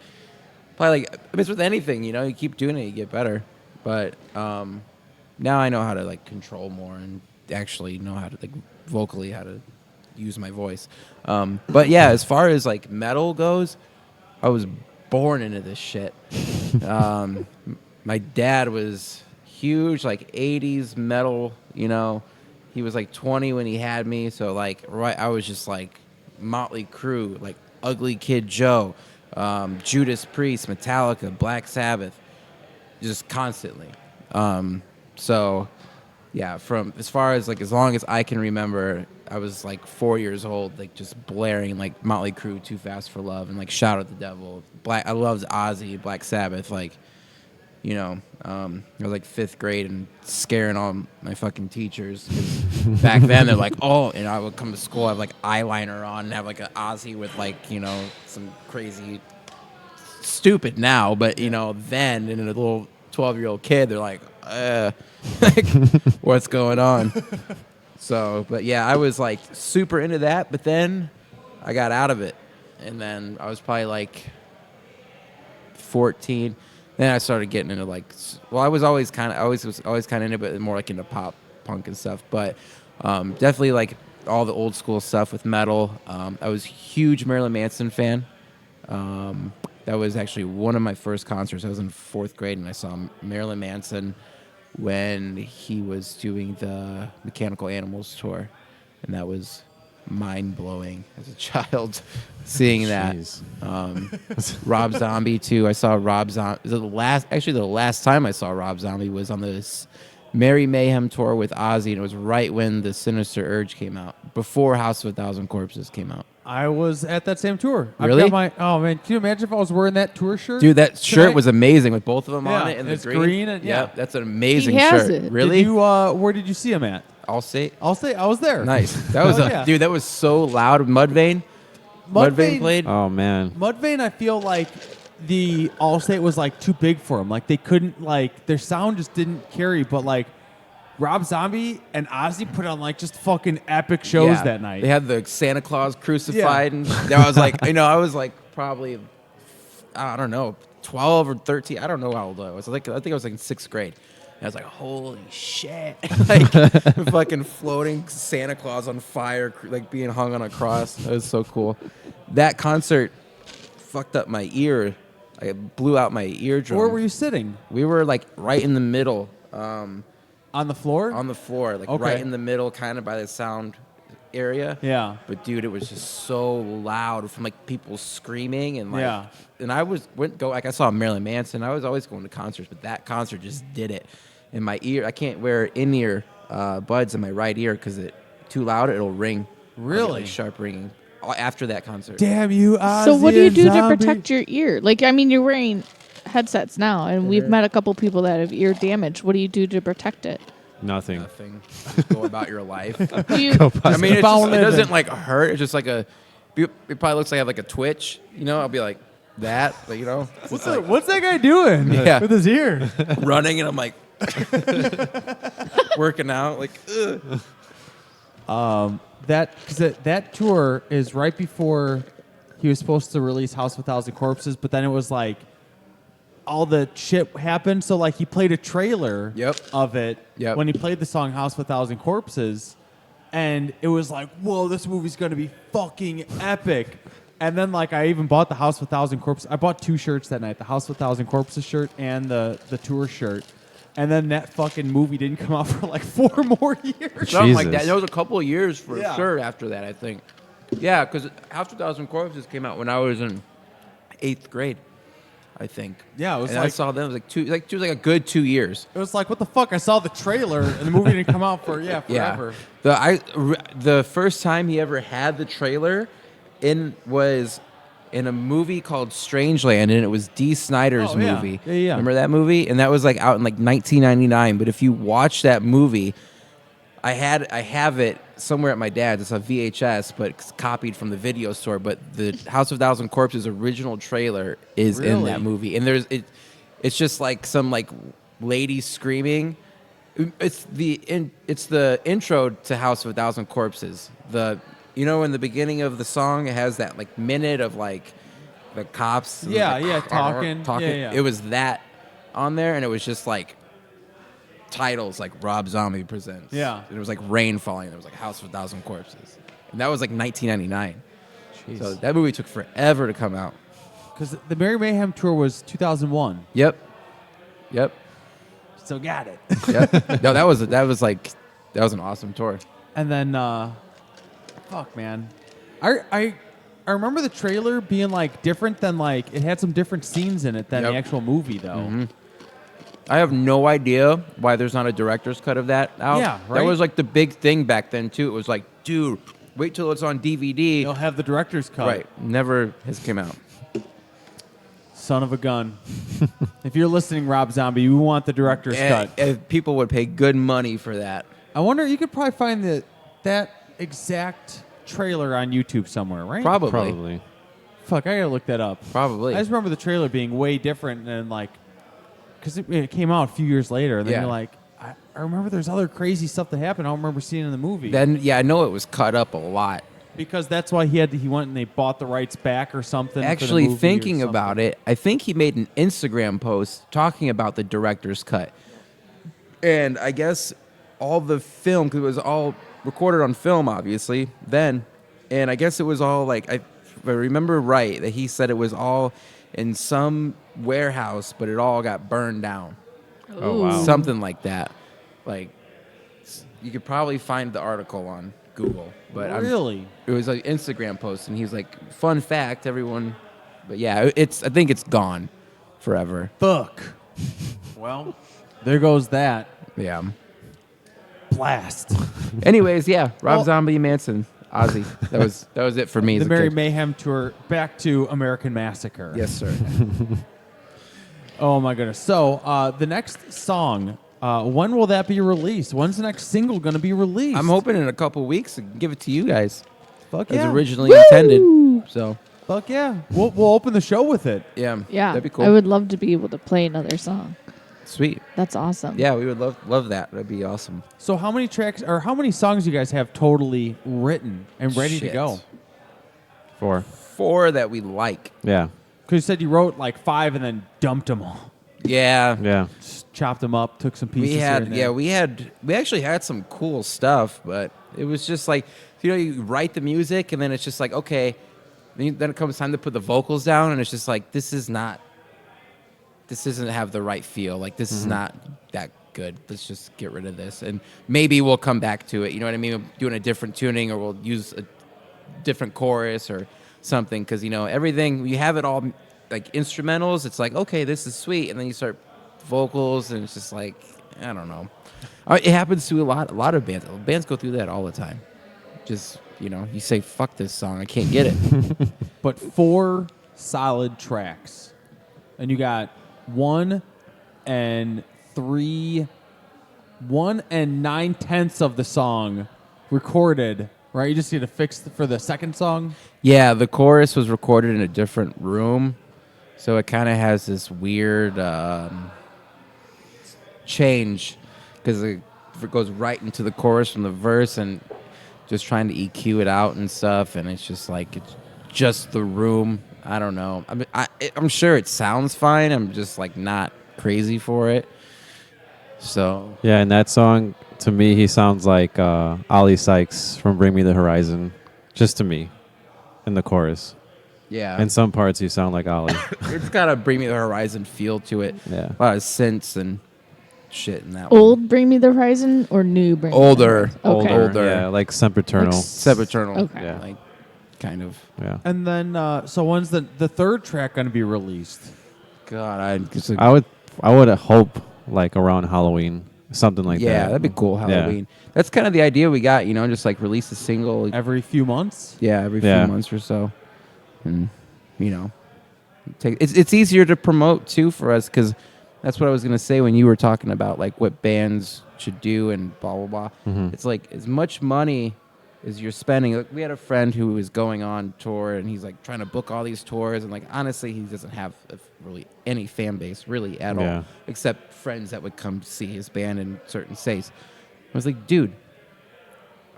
probably like it's with anything, you know, you keep doing it, you get better. But now I know how to like control more and actually know how to like vocally how to use my voice. But yeah, as far as like metal goes, I was born into this shit. My dad was huge, like 80s metal, you know. He was like 20 when he had me, so like I was just like Motley Crue, like Ugly Kid Joe, Judas Priest, Metallica, Black Sabbath, just constantly. So yeah, from as far as like as long as I can remember, I was like 4 years old, like just blaring like Motley Crue, Too Fast for Love, and like Shout at the Devil. I loved Ozzy, Black Sabbath, like. You know, I was like 5th grade and scaring all my fucking teachers. 'Cause back then, they're like, oh, and I would come to school, have like eyeliner on and have like an Ozzy with like, you know, some crazy, stupid now, but you know, then, and a little 12-year-old kid, they're like, like, what's going on? So, but yeah, I was like super into that, but then I got out of it. And then I was probably like 14. Then I started getting into like, well, I was always kind of into it, but more like into pop punk and stuff. But definitely like all the old school stuff with metal. I was a huge Marilyn Manson fan. That was actually one of my first concerts. I was in 4th grade and I saw Marilyn Manson when he was doing the Mechanical Animals tour, and that was mind-blowing as a child seeing that. Rob Zombie too. I saw Rob Zombie. The last time I saw Rob Zombie was on this Merry Mayhem tour with Ozzy, and it was right when the Sinister Urge came out, before House of a Thousand Corpses came out. I was at that same tour. Really? Oh man, can you imagine if I was wearing that tour shirt? Dude, that shirt tonight? Was amazing with both of them on Yeah, it, and it's the green and- yeah. Yep, that's an amazing He has shirt. it. Really? Did you, where did you see him at? Allstate? I was there. Nice. That was Oh, yeah. dude. That was so loud. Mudvayne played. Oh man. Mudvayne, I feel like the Allstate was like too big for them. Like they couldn't like their sound just didn't carry. But like Rob Zombie and Ozzy put on like just fucking epic shows Yeah. that night. They had the Santa Claus crucified, and I was like, I was like probably, I don't know, 12 or 13. I don't know how old I was. I think I was like in 6th grade. And I was like, holy shit! Like fucking floating Santa Claus on fire, like being hung on a cross. That was so cool. That concert fucked up my ear. I blew out my eardrum. Where were you sitting? We were like right in the middle. On the floor? On the floor, like Okay. right in the middle, kind of by the sound area. Yeah. But dude, it was just so loud from like people screaming and like. Yeah. And I I saw Marilyn Manson. I was always going to concerts, but that concert just did it. In my ear, I can't wear in-ear buds in my right ear because it too loud. It'll ring. I'll get, Really? like, sharp ringing after that concert. Damn you, Ozzy. So what do you and do to Zombie. protect your ear? Like, I mean, you're wearing headsets now, and we've Mm-hmm. met a couple people that have ear damage. What do you do to protect it? Nothing. Nothing. Just go about your life. Do you, I mean, it Found it. doesn't like hurt. It's just like it probably looks like I have like a twitch. I'll be like that, but What's that guy doing Yeah. with his ear? running and I'm like working out like ugh. That tour is right before he was supposed to release House of a Thousand Corpses, but then it was like all the shit happened. So like he played a trailer Yep. of it Yep. when he played the song House of a Thousand Corpses, and it was like, whoa, this movie's gonna be fucking epic. And then like I even bought the House of a Thousand Corpses. I bought 2 shirts that night: the House of a Thousand Corpses shirt and the tour shirt. And then that fucking movie didn't come out for like 4 more years. Something like that. Jesus. There was a couple of years for Yeah. sure after that, I think. Yeah, because House of 1,000 Corpses came out when I was in 8th grade, I think. Yeah, it was and I like- saw them. It was like a good 2 years. It was like, what the fuck? I saw the trailer and the movie didn't come out for forever. The first time he ever had the trailer was in a movie called Strangeland, and it was Dee Snider's Oh, yeah. movie. Yeah. Remember that movie? And that was like out in like 1999. But if you watch that movie, I have it somewhere at my dad's. It's a VHS, but it's copied from the video store. But the House of 1,000 Corpses original trailer is in Really? that movie, and it's just like some like lady screaming. It's the intro to House of 1,000 Corpses. In the beginning of the song, it has that like minute of like the cops. and, Yeah, like, yeah, talking. Yeah. It was that on there, and it was just like titles like Rob Zombie presents. Yeah. And it was like rain falling. There was like House of 1,000 Corpses, and that was like 1999. So that movie took forever to come out. Because the Merry Mayhem tour was 2001. Yep. So got it. Yep. No, that was an awesome tour. And then, fuck, man. I remember the trailer being like different than like it had some different scenes in it than the Yep. actual movie though. Mm-hmm. I have no idea why there's not a director's cut of that out. Yeah, That right? was like the big thing back then too. It was like, dude, wait till it's on DVD. They'll have the director's cut. Right. Never has came out. Son of a gun. If you're listening, Rob Zombie, we want the director's cut. And people would pay good money for that. I wonder, you could probably find that exact trailer on YouTube somewhere, right? Probably. Fuck, I gotta look that up. Probably. I just remember the trailer being way different and like, because it came out a few years later, and then Yeah. you're like, I remember there's other crazy stuff that happened. I don't remember seeing in the movie. Then yeah, I know it was cut up a lot. Because that's why he went and they bought the rights back or something. Actually, for the movie thinking or about something. it, I think he made an Instagram post talking about the director's cut. And I guess all the film, because it was all recorded on film, obviously, then. And I guess it was all like, if I remember right, that he said it was all in some warehouse, but it all got burned down. Oh, wow. Something like that. Like, you could probably find the article on Google. But Really? it was like Instagram post, and he's like, "Fun fact, everyone." But yeah, I think it's gone forever. Fuck. Well, there goes that. Yeah. Blast. Anyways, yeah, Rob Well- Zombie, Manson, Ozzy. That was it for me. The as a Merry kid. Mayhem tour back to American Massacre. Yes, sir. Oh my goodness. So the next song, when will that be released? When's the next single going to be released? I'm hoping in a couple weeks to give it to you guys Fuck as yeah. originally intended. So Fuck yeah. We'll open the show with it. yeah, Yeah, that'd be cool. I would love to be able to play another song. Sweet. That's awesome. Yeah, we would love that. That'd be awesome. So how many tracks or how many songs you guys have totally written and ready to Shit. go? 4. 4 that we like. Yeah. Because you said you wrote like 5 and then dumped them all. Yeah. Yeah. Just chopped them up, took some pieces. We here had and there. we actually had some cool stuff, but it was just like, you write the music and then it's just like, okay, then it comes time to put the vocals down and it's just like, this doesn't have the right feel, like this is not that good, let's just get rid of this and maybe we'll come back to it, you know what I mean, doing a different tuning or we'll use a different chorus or something, because everything, you have it all like instrumentals, it's like, okay, this is sweet, and then you start vocals and it's just like, I don't know. It happens to a lot of bands. Bands go through that all the time. Just you say, fuck this song, I can't get it. But 4 solid tracks. And you got 1 and 9/10 of the song recorded, right? You just need to fix for the second song. Yeah, the chorus was recorded in a different room, so it kind of has this weird change because it goes right into the chorus from the verse and just trying to EQ it out and stuff, and it's just like it's just the room. I don't know. I'm sure it sounds fine. I'm just like not crazy for it. So Yeah, and that song, to me, he sounds like Ollie Sykes from Bring Me the Horizon. Just to me, in the chorus. yeah, In some parts, you sound like Ollie. it's got a Bring Me the Horizon feel to it. Yeah. A lot of synths and shit in that one. Old Bring Me the Horizon or new Bring Me the Older. Horizon? Okay. Older. Yeah, like Sempiternal. Like Sempiternal. Okay. Yeah. Like, kind of. Yeah. And then, so when's the third track going to be released? God, I would hope like around Halloween, something like that. yeah, that'd be cool. Halloween. That's kind of the idea we got. Just like release a single. Every few months? Every few Yeah. months or so, and it's easier to promote too for us because that's what I was gonna say when you were talking about like what bands should do and blah blah blah. It's like as much money as you're spending. Like, we had a friend who was going on tour and he's like trying to book all these tours and like honestly he doesn't have really any fan base really at Yeah. all except friends that would come see his band in certain states. I was like, dude,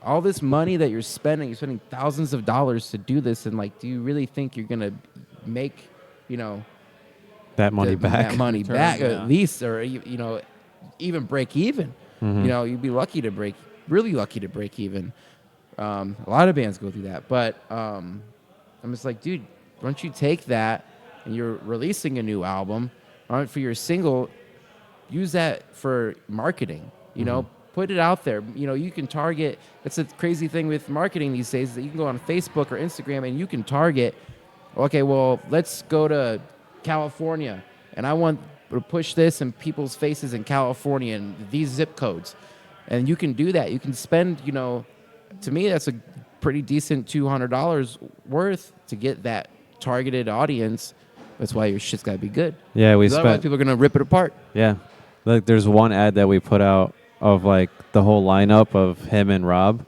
all this money that you're spending thousands of dollars to do this, and like, do you really think you're gonna make, That money back. that money Turn, back yeah. at least, or even break even? You'd be really lucky to break even. A lot of bands go through that, but I'm just like, dude, why don't you take that and you're releasing a new album, for your single, use that for marketing. Put it out there. You can target. That's a crazy thing with marketing these days, is that you can go on Facebook or Instagram and you can target. Okay, well, let's go to California, and I want to push this in people's faces in California and these zip codes, and you can do that. You can spend, to me, that's a pretty decent $200 worth to get that targeted audience. That's why your shit's got to be good. Yeah, we 'Cause otherwise spent. people are gonna rip it apart. Yeah, like there's one ad that we put out of like the whole lineup of him and Rob.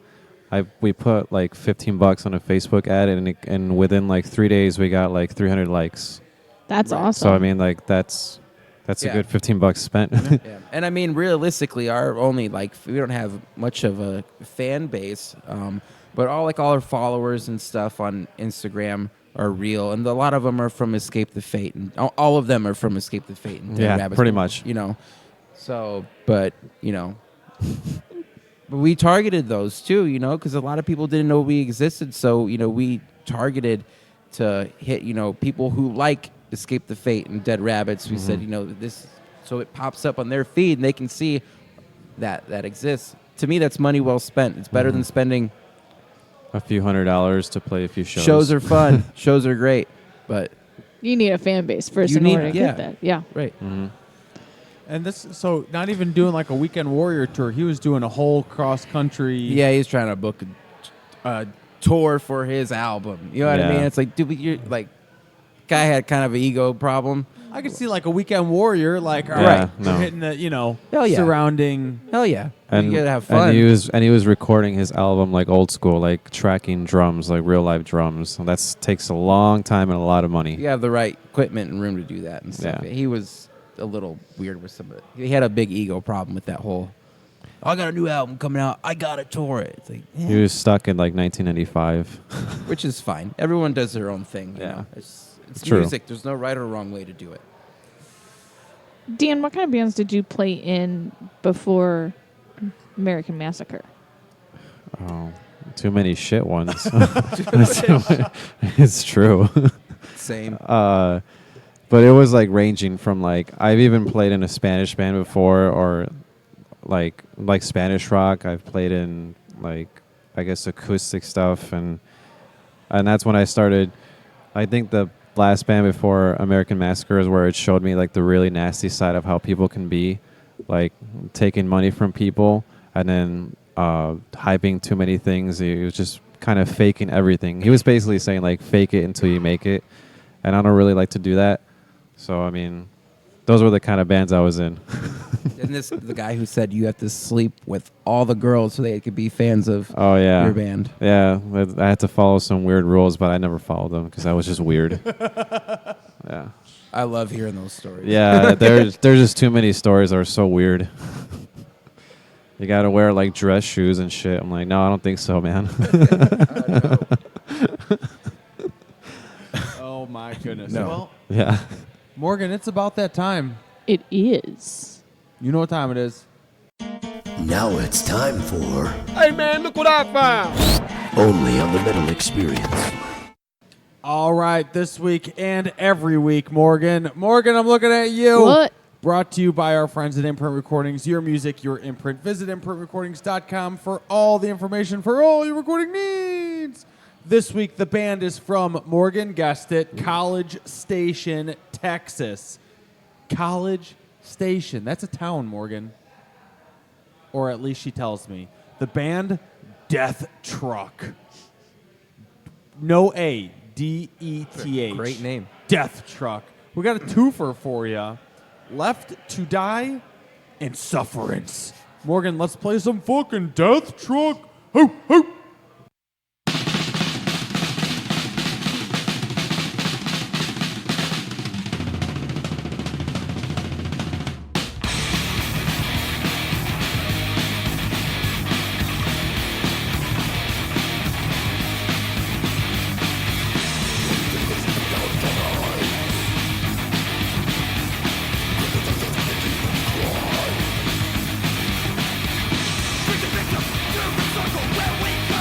We put like $15 on a Facebook ad, and within like 3 days we got like 300 likes. That's awesome. So I mean, like that's That's Yeah. a good $15 spent. Yeah. And I mean, realistically, our only we don't have much of a fan base, but all our followers and stuff on Instagram are real, and a lot of them are from Escape the Fate, and all of them are from Escape the Fate. And Yeah, Rabbits, pretty much. So, but but we targeted those too, because a lot of people didn't know we existed. So we targeted to hit people who like Escape the Fate and Dead Rabbits. We said this, so it pops up on their feed and they can see that exists. To me, that's money well spent. It's better than spending. A few $100s to play a few shows. Shows are fun. Shows are great, but You need a fan base first You in need- order to yeah. get that. Yeah. right. And so not even doing like a weekend warrior tour. He was doing a whole cross country. Yeah, he's trying to book a tour for his album. You know what I Yeah. mean? It's like, dude, you're guy had kind of an ego problem. I could see like a weekend warrior, like all Yeah, right, no. hitting the Hell yeah. surrounding. Hell yeah, And you gotta have fun. And he was recording his album like old school, like tracking drums, like real live drums. So that takes a long time and a lot of money. You have the right equipment and room to do that and stuff. Yeah. He was a little weird with some of it. He had a big ego problem with that whole, I got a new album coming out, I gotta tour it. It's like, He was stuck in like 1995. which is fine. Everyone does their own thing. You Yeah. know? It's True. music. There's no right or wrong way to do it. Dan, what kind of bands did you play in before American Massacre? Oh, too many shit ones. It's true. Same. But it was like ranging from like I've even played in a Spanish band before, or like Spanish rock. I've played in like I guess acoustic stuff, and that's when I started. I think the last band before American Massacre is where it showed me like the really nasty side of how people can be, like taking money from people and then hyping too many things. He was just kind of faking everything. He was basically saying like fake it until you make it, and I don't really like to do that. So I mean, those were the kind of bands I was in. And the guy who said you have to sleep with all the girls so they could be fans of Oh yeah, your band. Yeah, I had to follow some weird rules, but I never followed them because I was just weird. Yeah, I love hearing those stories. yeah. There's just too many stories that are so weird. You gotta wear like dress shoes and shit. I'm like, no, I don't think so, man. Oh my goodness. No. Well, Yeah. Morgan, it's about that time. It is. You know what time it is. Now it's time for Hey man, look what I found! Only on the Metal Experience. All right, this week and every week, Morgan. Morgan, I'm looking at you. What? Brought to you by our friends at Imprint Recordings. Your music, your imprint. Visit imprintrecordings.com for all the information for all your recording needs. This week, the band is from, Morgan guessed it, College Station, Texas. College Station. That's a town, Morgan. Or at least she tells me. The band, Death Truck. No A. D-E-T-H. Great name. Death Truck. We got a twofer for you. Left to Die and Sufferance. Morgan, let's play some fucking Death Truck. Ho, ho. Circle where we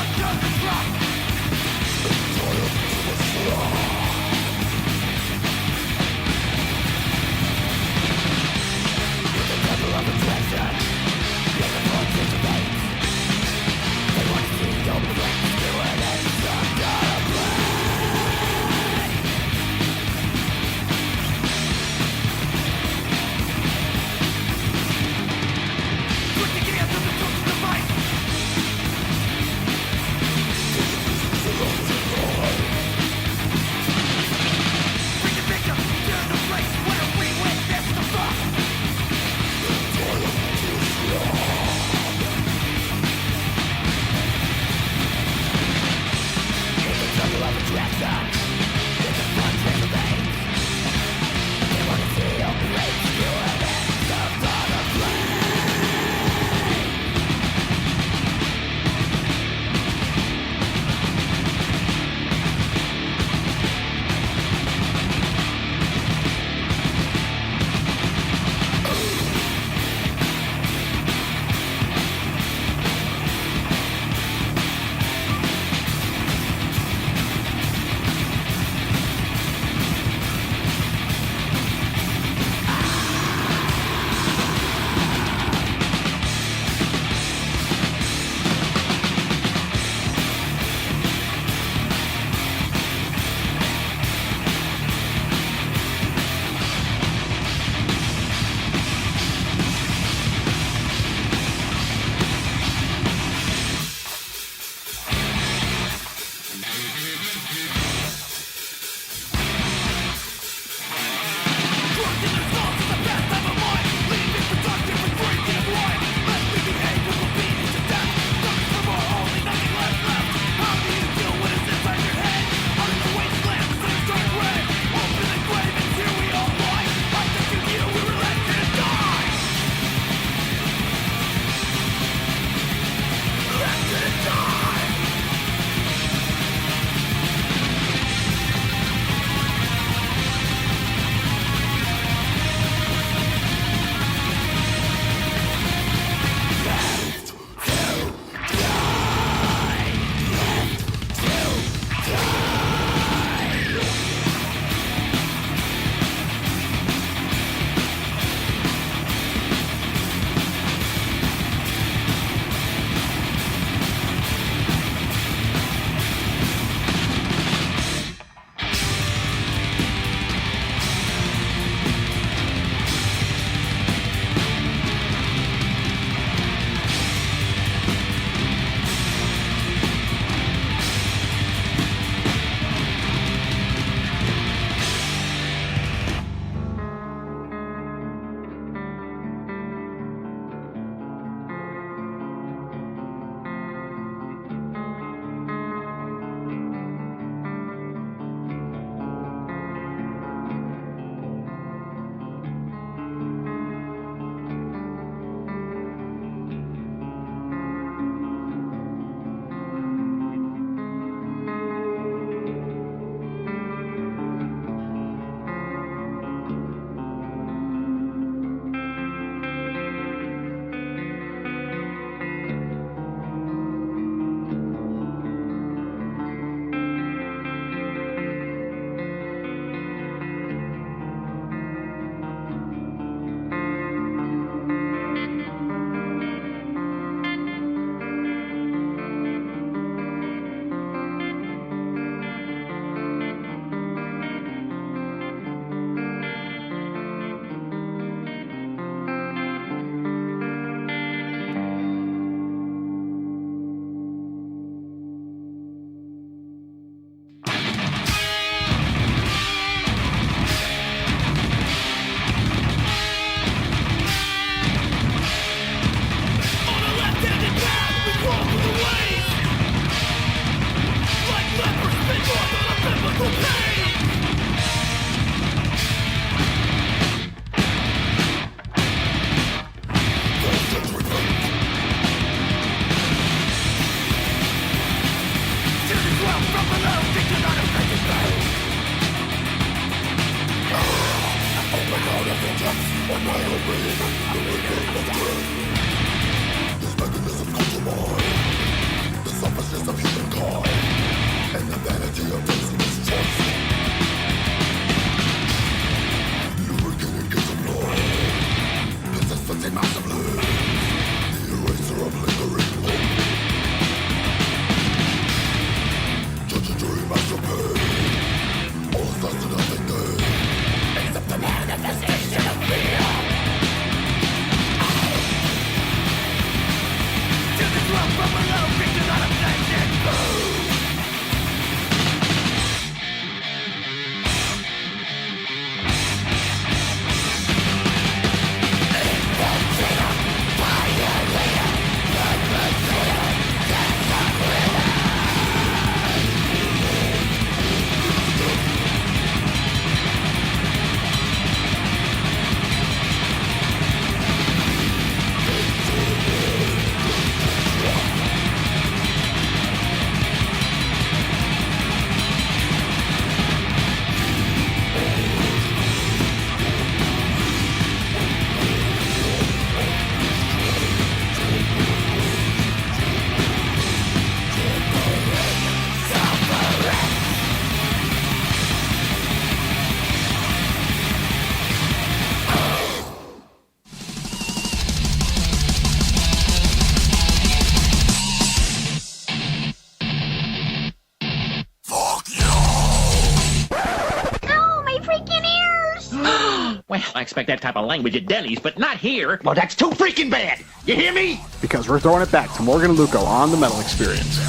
expect that type of language at Denny's, but not here. Well, that's too freaking bad. You hear me? Because we're throwing it back to Morgan and Luco on the Metal Experience.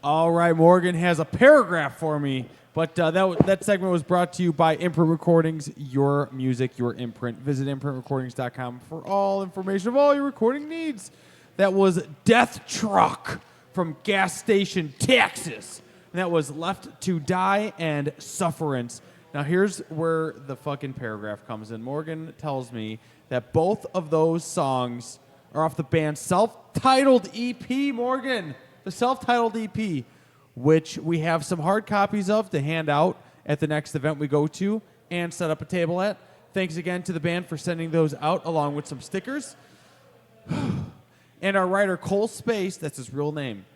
All right, Morgan has a paragraph for me, but that segment was brought to you by Imprint Recordings, your music, your imprint. Visit imprintrecordings.com for all information of all your recording needs. That was Death Truck from Gas Station, Texas. And that was Left to Die and Sufferance. Now, here's where the fucking paragraph comes in. Morgan tells me that both of those songs are off the band's self-titled EP, Morgan. The self-titled EP, which we have some hard copies of to hand out at the next event we go to and set up a table at. Thanks again to the band for sending those out along with some stickers. And our writer, Cole Space, that's his real name,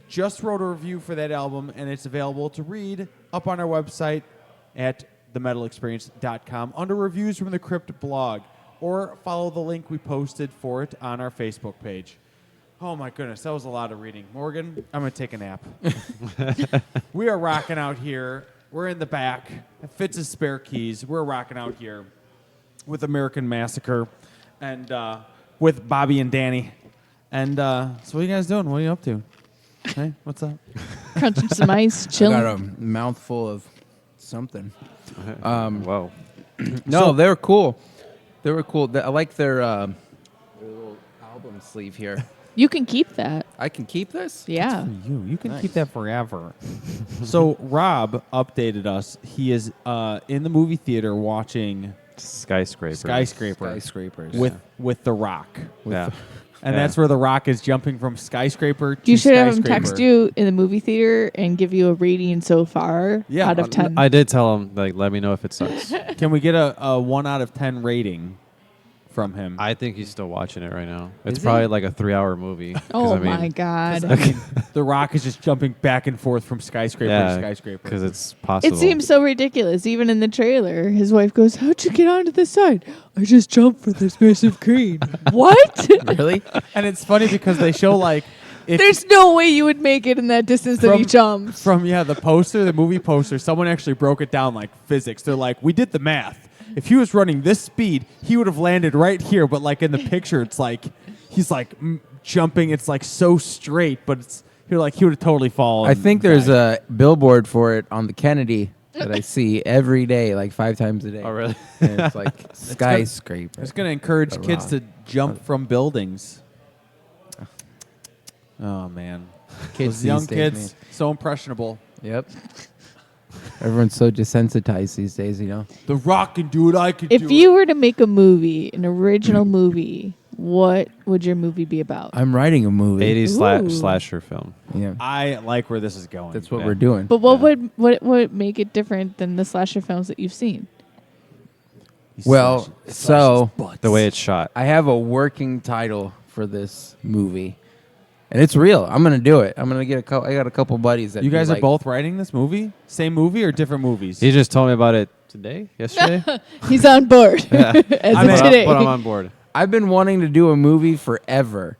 just wrote a review for that album, and it's available to read up on our website at themetalexperience.com under Reviews from the Crypt blog, or follow the link we posted for it on our Facebook page. Oh, my goodness, that was a lot of reading. Morgan, I'm going to take a nap. We are rocking out here. We're in the back. Fitz's spare keys. We're rocking out here with American Massacre and with Bobby and Danny. And so what are you guys doing? What are you up to? Hey, what's up? Crunching some ice, chilling. I got a mouthful of something. Whoa. No, they were cool. They were cool. I like their little album sleeve here. You can keep that. I can keep this? Yeah. You can Nice. keep that forever. So Rob updated us. He is in the movie theater watching Skyscraper. Skyscrapers. with The Rock. Yeah. And Yeah. that's where The Rock is jumping from skyscraper to You should have him skyscraper. text you in the movie theater and give you a rating so far Yeah. out of 10. I did tell him, like, let me know if it sucks. Can we get a 1 out of 10 rating from him? I think he's still watching it right now. It's Is probably he? like a 3-hour movie. 'Cause, oh, I mean, my God. I mean, The Rock is just jumping back and forth from skyscraper to Yeah, skyscraper. because it's possible. It seems so ridiculous. Even in the trailer, his wife goes, "How'd you get onto the side?" "I just jumped for this massive crane." What? Really? And it's funny because they show like if There's no way you would make it in that distance that he jumps. from the movie poster, someone actually broke it down like physics. They're like, we did the math. If he was running this speed, he would have landed right here. But like in the picture, it's like he's like jumping. It's like so straight, but it's you're like he would have totally fallen. I think there's a billboard for it on the Kennedy that I see every day, like 5 times a day. Oh, really? And it's like skyscraper. It's going to encourage The kids Rock. to jump from buildings. Oh man, Kids those young these days, kids man. so impressionable. Yep. Everyone's so desensitized these days, you know. The Rock can do it. I can do If it. you were to make a movie, an original movie, what would your movie be about? I'm writing a movie. 80s Ooh. slasher film. Yeah. I like where this is going. That's what Yeah. we're doing. But what would make it different than the slasher films that you've seen? Well, so The way it's shot. I have a working title for this movie. And it's real. I'm going to do it. I'm going to get I got a couple buddies that You guys do, are like, both writing this movie? Same movie or different movies? He just told me about it today, yesterday. He's on board Yeah. as but of today. I'm on board. I've been wanting to do a movie forever,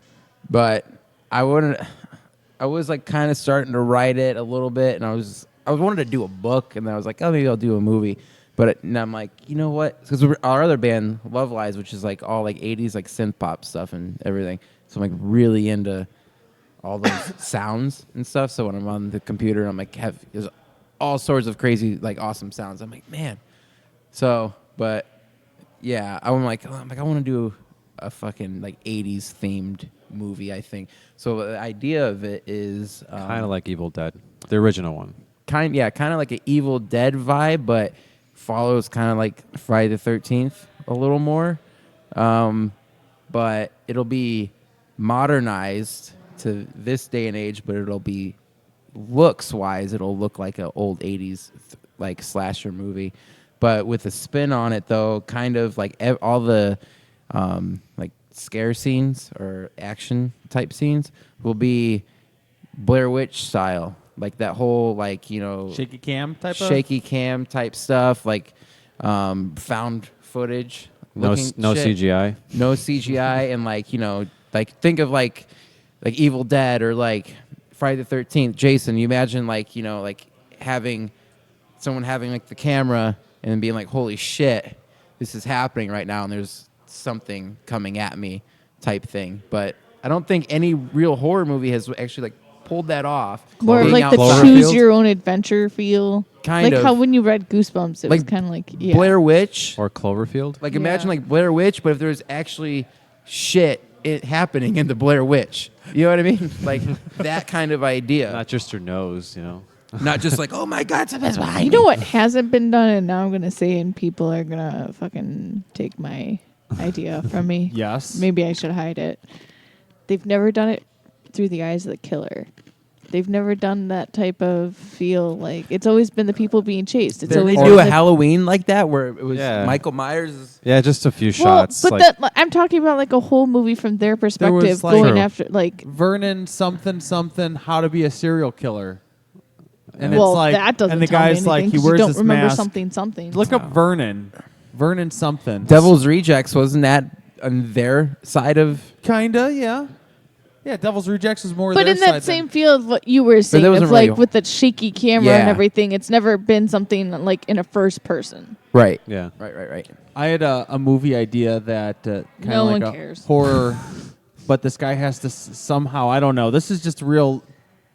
but I was like kind of starting to write it a little bit, and I was wanting to do a book, and then I was like, oh, maybe I'll do a movie. But and I'm like, you know what? Because our other band, Love Lies, which is like all like 80s like synth pop stuff and everything, so I'm like really into all those sounds and stuff. So when I'm on the computer, I'm like, there's all sorts of crazy like awesome sounds. I'm like, man. So, but yeah, I want to do a fucking like 80s themed movie, I think. So the idea of it is Kind of like Evil Dead, the original one. kind of like an Evil Dead vibe, but follows kind of like Friday the 13th a little more. But it'll be modernized to this day and age, but it'll be looks wise, it'll look like an old 80s like slasher movie. But with a spin on it, though, kind of like all the like scare scenes or action type scenes will be Blair Witch style, like that whole like shaky cam type stuff, like found footage. No shit. CGI. No CGI, and like think of like Evil Dead or like Friday the 13th. Jason, you imagine like having someone having like the camera and then being like, holy shit, this is happening right now and there's something coming at me type thing. But I don't think any real horror movie has actually like pulled that off. More Being like the outside. choose your own adventure feel. Kind like of. how when you read Goosebumps, it was kind of like Blair Witch. Or Cloverfield. Like imagine like Blair Witch, but if there's actually shit happening in the Blair Witch. You know what I mean? Like that kind of idea. Not just your nose, you know. Not just like, oh my God, something's behind You know what hasn't been done, and now I'm gonna say, and people are gonna fucking take my idea from me. Yes. Maybe I should hide it. They've never done it through the eyes of the killer. They've never done that type of feel. Like it's always been the people being chased. It's Did always they been do a the- Halloween like that where it was Yeah. Michael Myers? Yeah, just a few Well, shots. but like, I'm talking about like a whole movie from their perspective, was, like- going True. after like. Vernon something how to be a serial killer. And Well, it's like that doesn't and the tell me guy's anything like he 'cause wears you don't this remember mask. something. Look up Vernon something. Devil's Rejects, wasn't that on their side of? Kinda, yeah. Yeah, Devil's Rejects is more But their in that side same than- field, what you were saying, that of wasn't like really- with the shaky camera and Yeah. everything, it's never been something like in a first person. Right. yeah. Right. I had a movie idea that kind of No like one a cares. horror, but this guy has to somehow, I don't know. This is just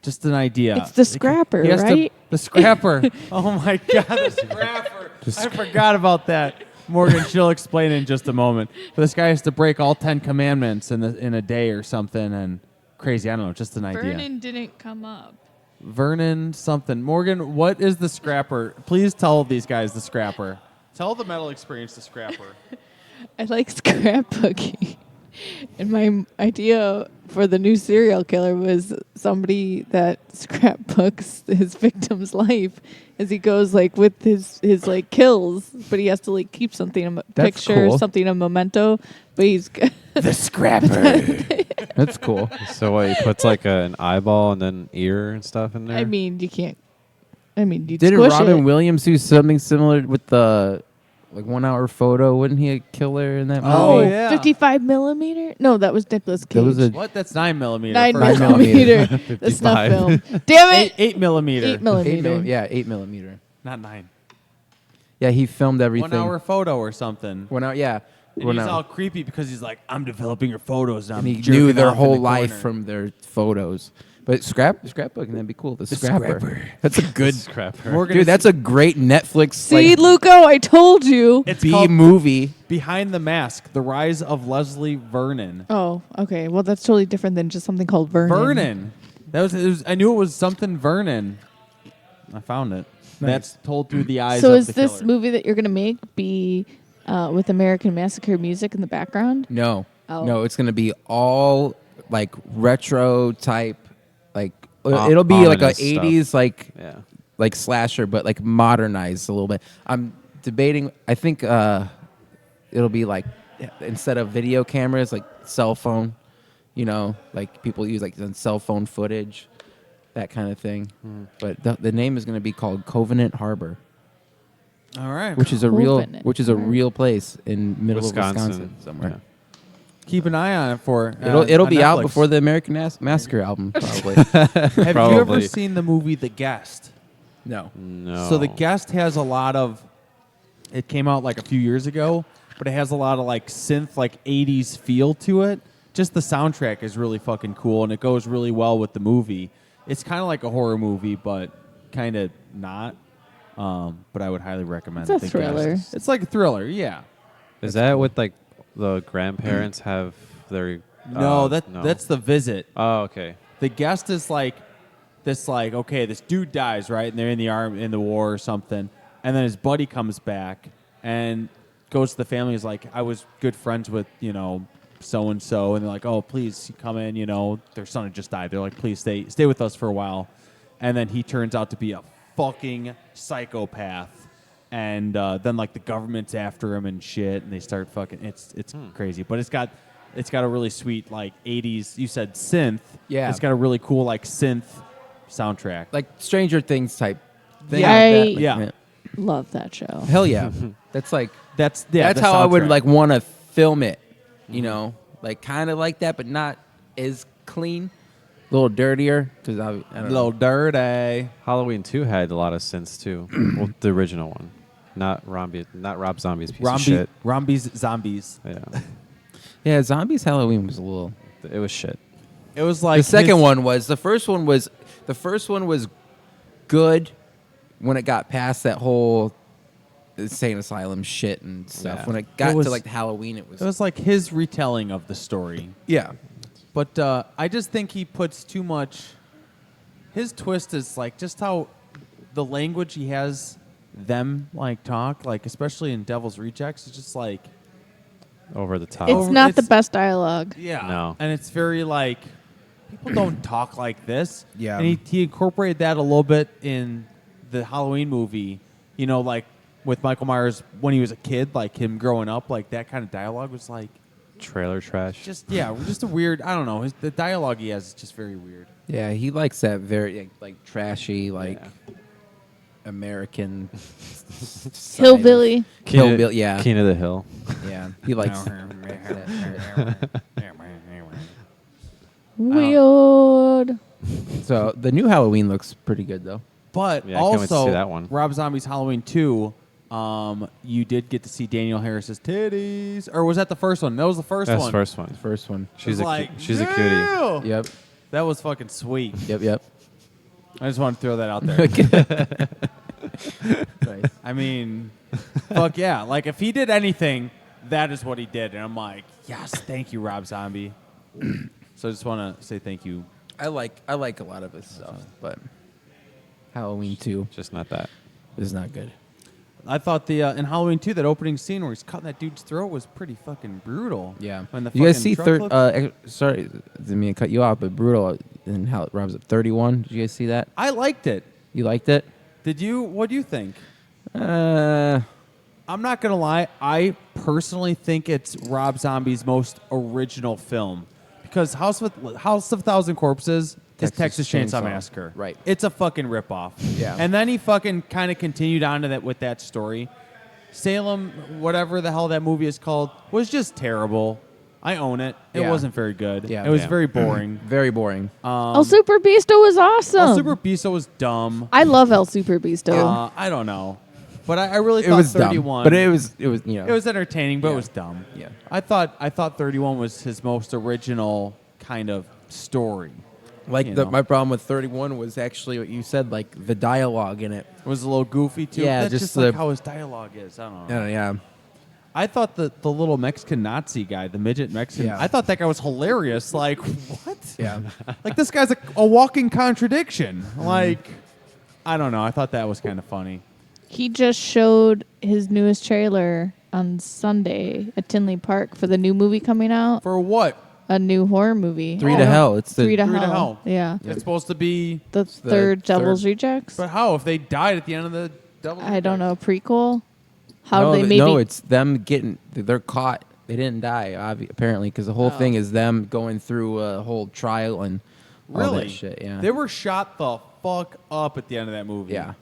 just an idea. It's the Scrapper, He has to- right? the Scrapper. Oh my God, the Scrapper. I forgot about that. Morgan, she'll explain in just a moment. But this guy has to break all 10 commandments in a day or something, and crazy. I don't know, just an idea. didn't come up. Vernon something. Morgan, what is the Scrapper? Please tell these guys the Scrapper. Tell the metal experience the Scrapper. I like scrapbooking. And my idea for the new serial killer was somebody that scrapbooks his victim's life as he goes like with his like kills, but he has to like keep something, a That's picture, cool. something, a memento. But he's The Scrapper. That's cool. So what? He puts like an eyeball and then ear and stuff in there. I mean, you can't. I mean, you Didn't squish Robin it. Williams do something similar with the like 1 hour photo? Wasn't he a killer in that movie? Oh, yeah. 55 millimeter? No, that was Nicolas Cage. That was a What? That's 9mm. 9 first off. millimeter. The snuff 55. film. Damn it! 8 millimeter. 8 millimeter. 8 millimeter. Not 9. Yeah, he filmed everything. 1 hour photo or something. 1 hour. Yeah. And 1 he's hour. all creepy because he's like, I'm developing your photos now. And he knew their whole life from their photos. But scrapbooking, that'd be cool. The Scrapper. That's a good Scrapper. Morgan, dude. That's a great Netflix See, like, Luco, I told you. it's B called movie. Behind the Mask: The Rise of Leslie Vernon. Oh, okay. Well, that's totally different than just something called Vernon. Vernon. It was. I knew it was something Vernon. I found it. That's told through the eyes So of is the this killer. movie that you're going to make be with American Massacre music in the background? No, Oh. no, it's gonna be all like retro type, like O- it'll be like a ominous stuff. 80s Yeah. like slasher, but like modernized a little bit. I'm debating. I think it'll be like instead of video cameras, like cell phone. You know, like people use like cell phone footage, that kind of thing. But the name is going to be called Covenant Harbor, All right. which is Covenant a real place in middle of Wisconsin. Wisconsin somewhere. Keep an eye on it for. It'll on be out Netflix. before the American Massacre album, probably. Have you ever Probably. seen the movie The Guest? No. No. So The Guest has a lot of. It came out like a few years ago, but it has a lot of like synth, like 80s feel to it. Just the soundtrack is really fucking cool, and it goes really well with the movie. It's kind of like a horror movie, but kind of not. But I would highly recommend It's a The thriller. Guest. It's like a thriller, yeah. Is that with like the grandparents have their? No, no. that's The Visit. Oh, okay. The Guest is like this, like, okay, this dude dies, right, and they're in the army in the war or something, and then his buddy comes back and goes to the family. Is like, I was good friends with so and so, and they're like, oh, please come in. Their son had just died. They're like, please stay with us for a while, and then he turns out to be a fucking psychopath, and then like the government's after him and shit, and they start fucking. It's crazy, but it's got a really sweet like 80s. You said synth. Yeah. It's got a really cool like synth soundtrack. Like Stranger Things type thing. Yeah. like that. I- Like, Yeah. Love that show. Hell yeah. That's like That's that's the how I would soundtrack. like want to film it. Like kind of like that, but not as clean. A little dirtier because I A don't little know. dirty. Halloween 2 had a lot of synths too. Well, the original one, not Rob Zombie's piece of shit. Rombies zombies. Yeah, Yeah, Zombies Halloween was a little. it was shit. It was like The second one was. The first one was good when it got past that whole insane asylum shit and stuff. Yeah. When it got It was- to like Halloween, it was. It was like his retelling of the story. Yeah. But I just think he puts too much. His twist is like just how the language he has them like talk, like especially in Devil's Rejects, is just like Over the top. It's not the best dialogue. yeah, No. and it's very like people don't talk like this. Yeah. and he incorporated that a little bit in the Halloween movie. You know, like with Michael Myers when he was a kid, like him growing up, like that kind of dialogue was like Trailer trash. just just a weird. I don't know. The dialogue he has is just very weird. Yeah, he likes that very like trashy, like American side of- Hillbilly. Hillbilly, yeah, King of the Hill. yeah. He likes. Weird. So the new Halloween looks pretty good though. But Yeah, I can't wait to also, see that one. Rob Zombie's Halloween 2, you did get to see Daniel Harris's titties. Or was that the first one? That was the first That's one. the first one. First one. She's It a was like, she's a cutie. yeah! Yep. That was fucking sweet. Yep. I just want to throw that out there. Nice. I mean, fuck yeah. Like, if he did anything, that is what he did. And I'm like, yes, thank you, Rob Zombie. So I just want to say thank you. I like a lot of his stuff, but Halloween 2 Just not that. is not good. I thought the in Halloween 2, that opening scene where he's cutting that dude's throat was pretty fucking brutal. Yeah. When the You guys fucking see truck looked- sorry, didn't mean to cut you off, but brutal and how it robs at 31. Did you guys see that? I liked it. You liked it? Did you? What do you think? Uh, I'm not gonna lie. I personally think it's Rob Zombie's most original film because House of Thousand Corpses is Texas Chainsaw Massacre. Right. It's a fucking ripoff. Yeah. And then he fucking kind of continued on to that with that story. Salem, whatever the hell that movie is called, was just terrible. I own it. It Yeah. wasn't very good. Yeah. It was Yeah. very boring. very boring. El Super Beasto was awesome. El Super Beasto was dumb. I love El Super Beasto. I don't know, but I really It thought was 31. dumb, but it was you know It was entertaining, but Yeah. it was dumb. Yeah. I thought 31 was his most original kind of story. like you know. my problem with 31 was actually what you said, like the dialogue in it. It was a little goofy too. Yeah, That's just just like the- how his dialogue is. I don't know. Yeah. I thought the little Mexican Nazi guy, the midget Mexican, Yeah. I thought that guy was hilarious. Like, what? Yeah. Like, this guy's a walking contradiction. Like, I don't know. I thought that was kind of funny. He just showed his newest trailer on Sunday at Tinley Park for the new movie coming out. For what? A new horror movie. Three to Hell. It's the Three to Three to Hell. Hell. Yeah. It's supposed to be, The the third Devil's third- Rejects. but how? If they died at the end of the Devil's I don't know. Rejects? Prequel. How no, do they maybe? no, it's them getting. They're caught. They didn't die, apparently, because the whole thing is them going through a whole trial and all Really? that shit. Yeah. They were shot the fuck up at the end of that movie. yeah.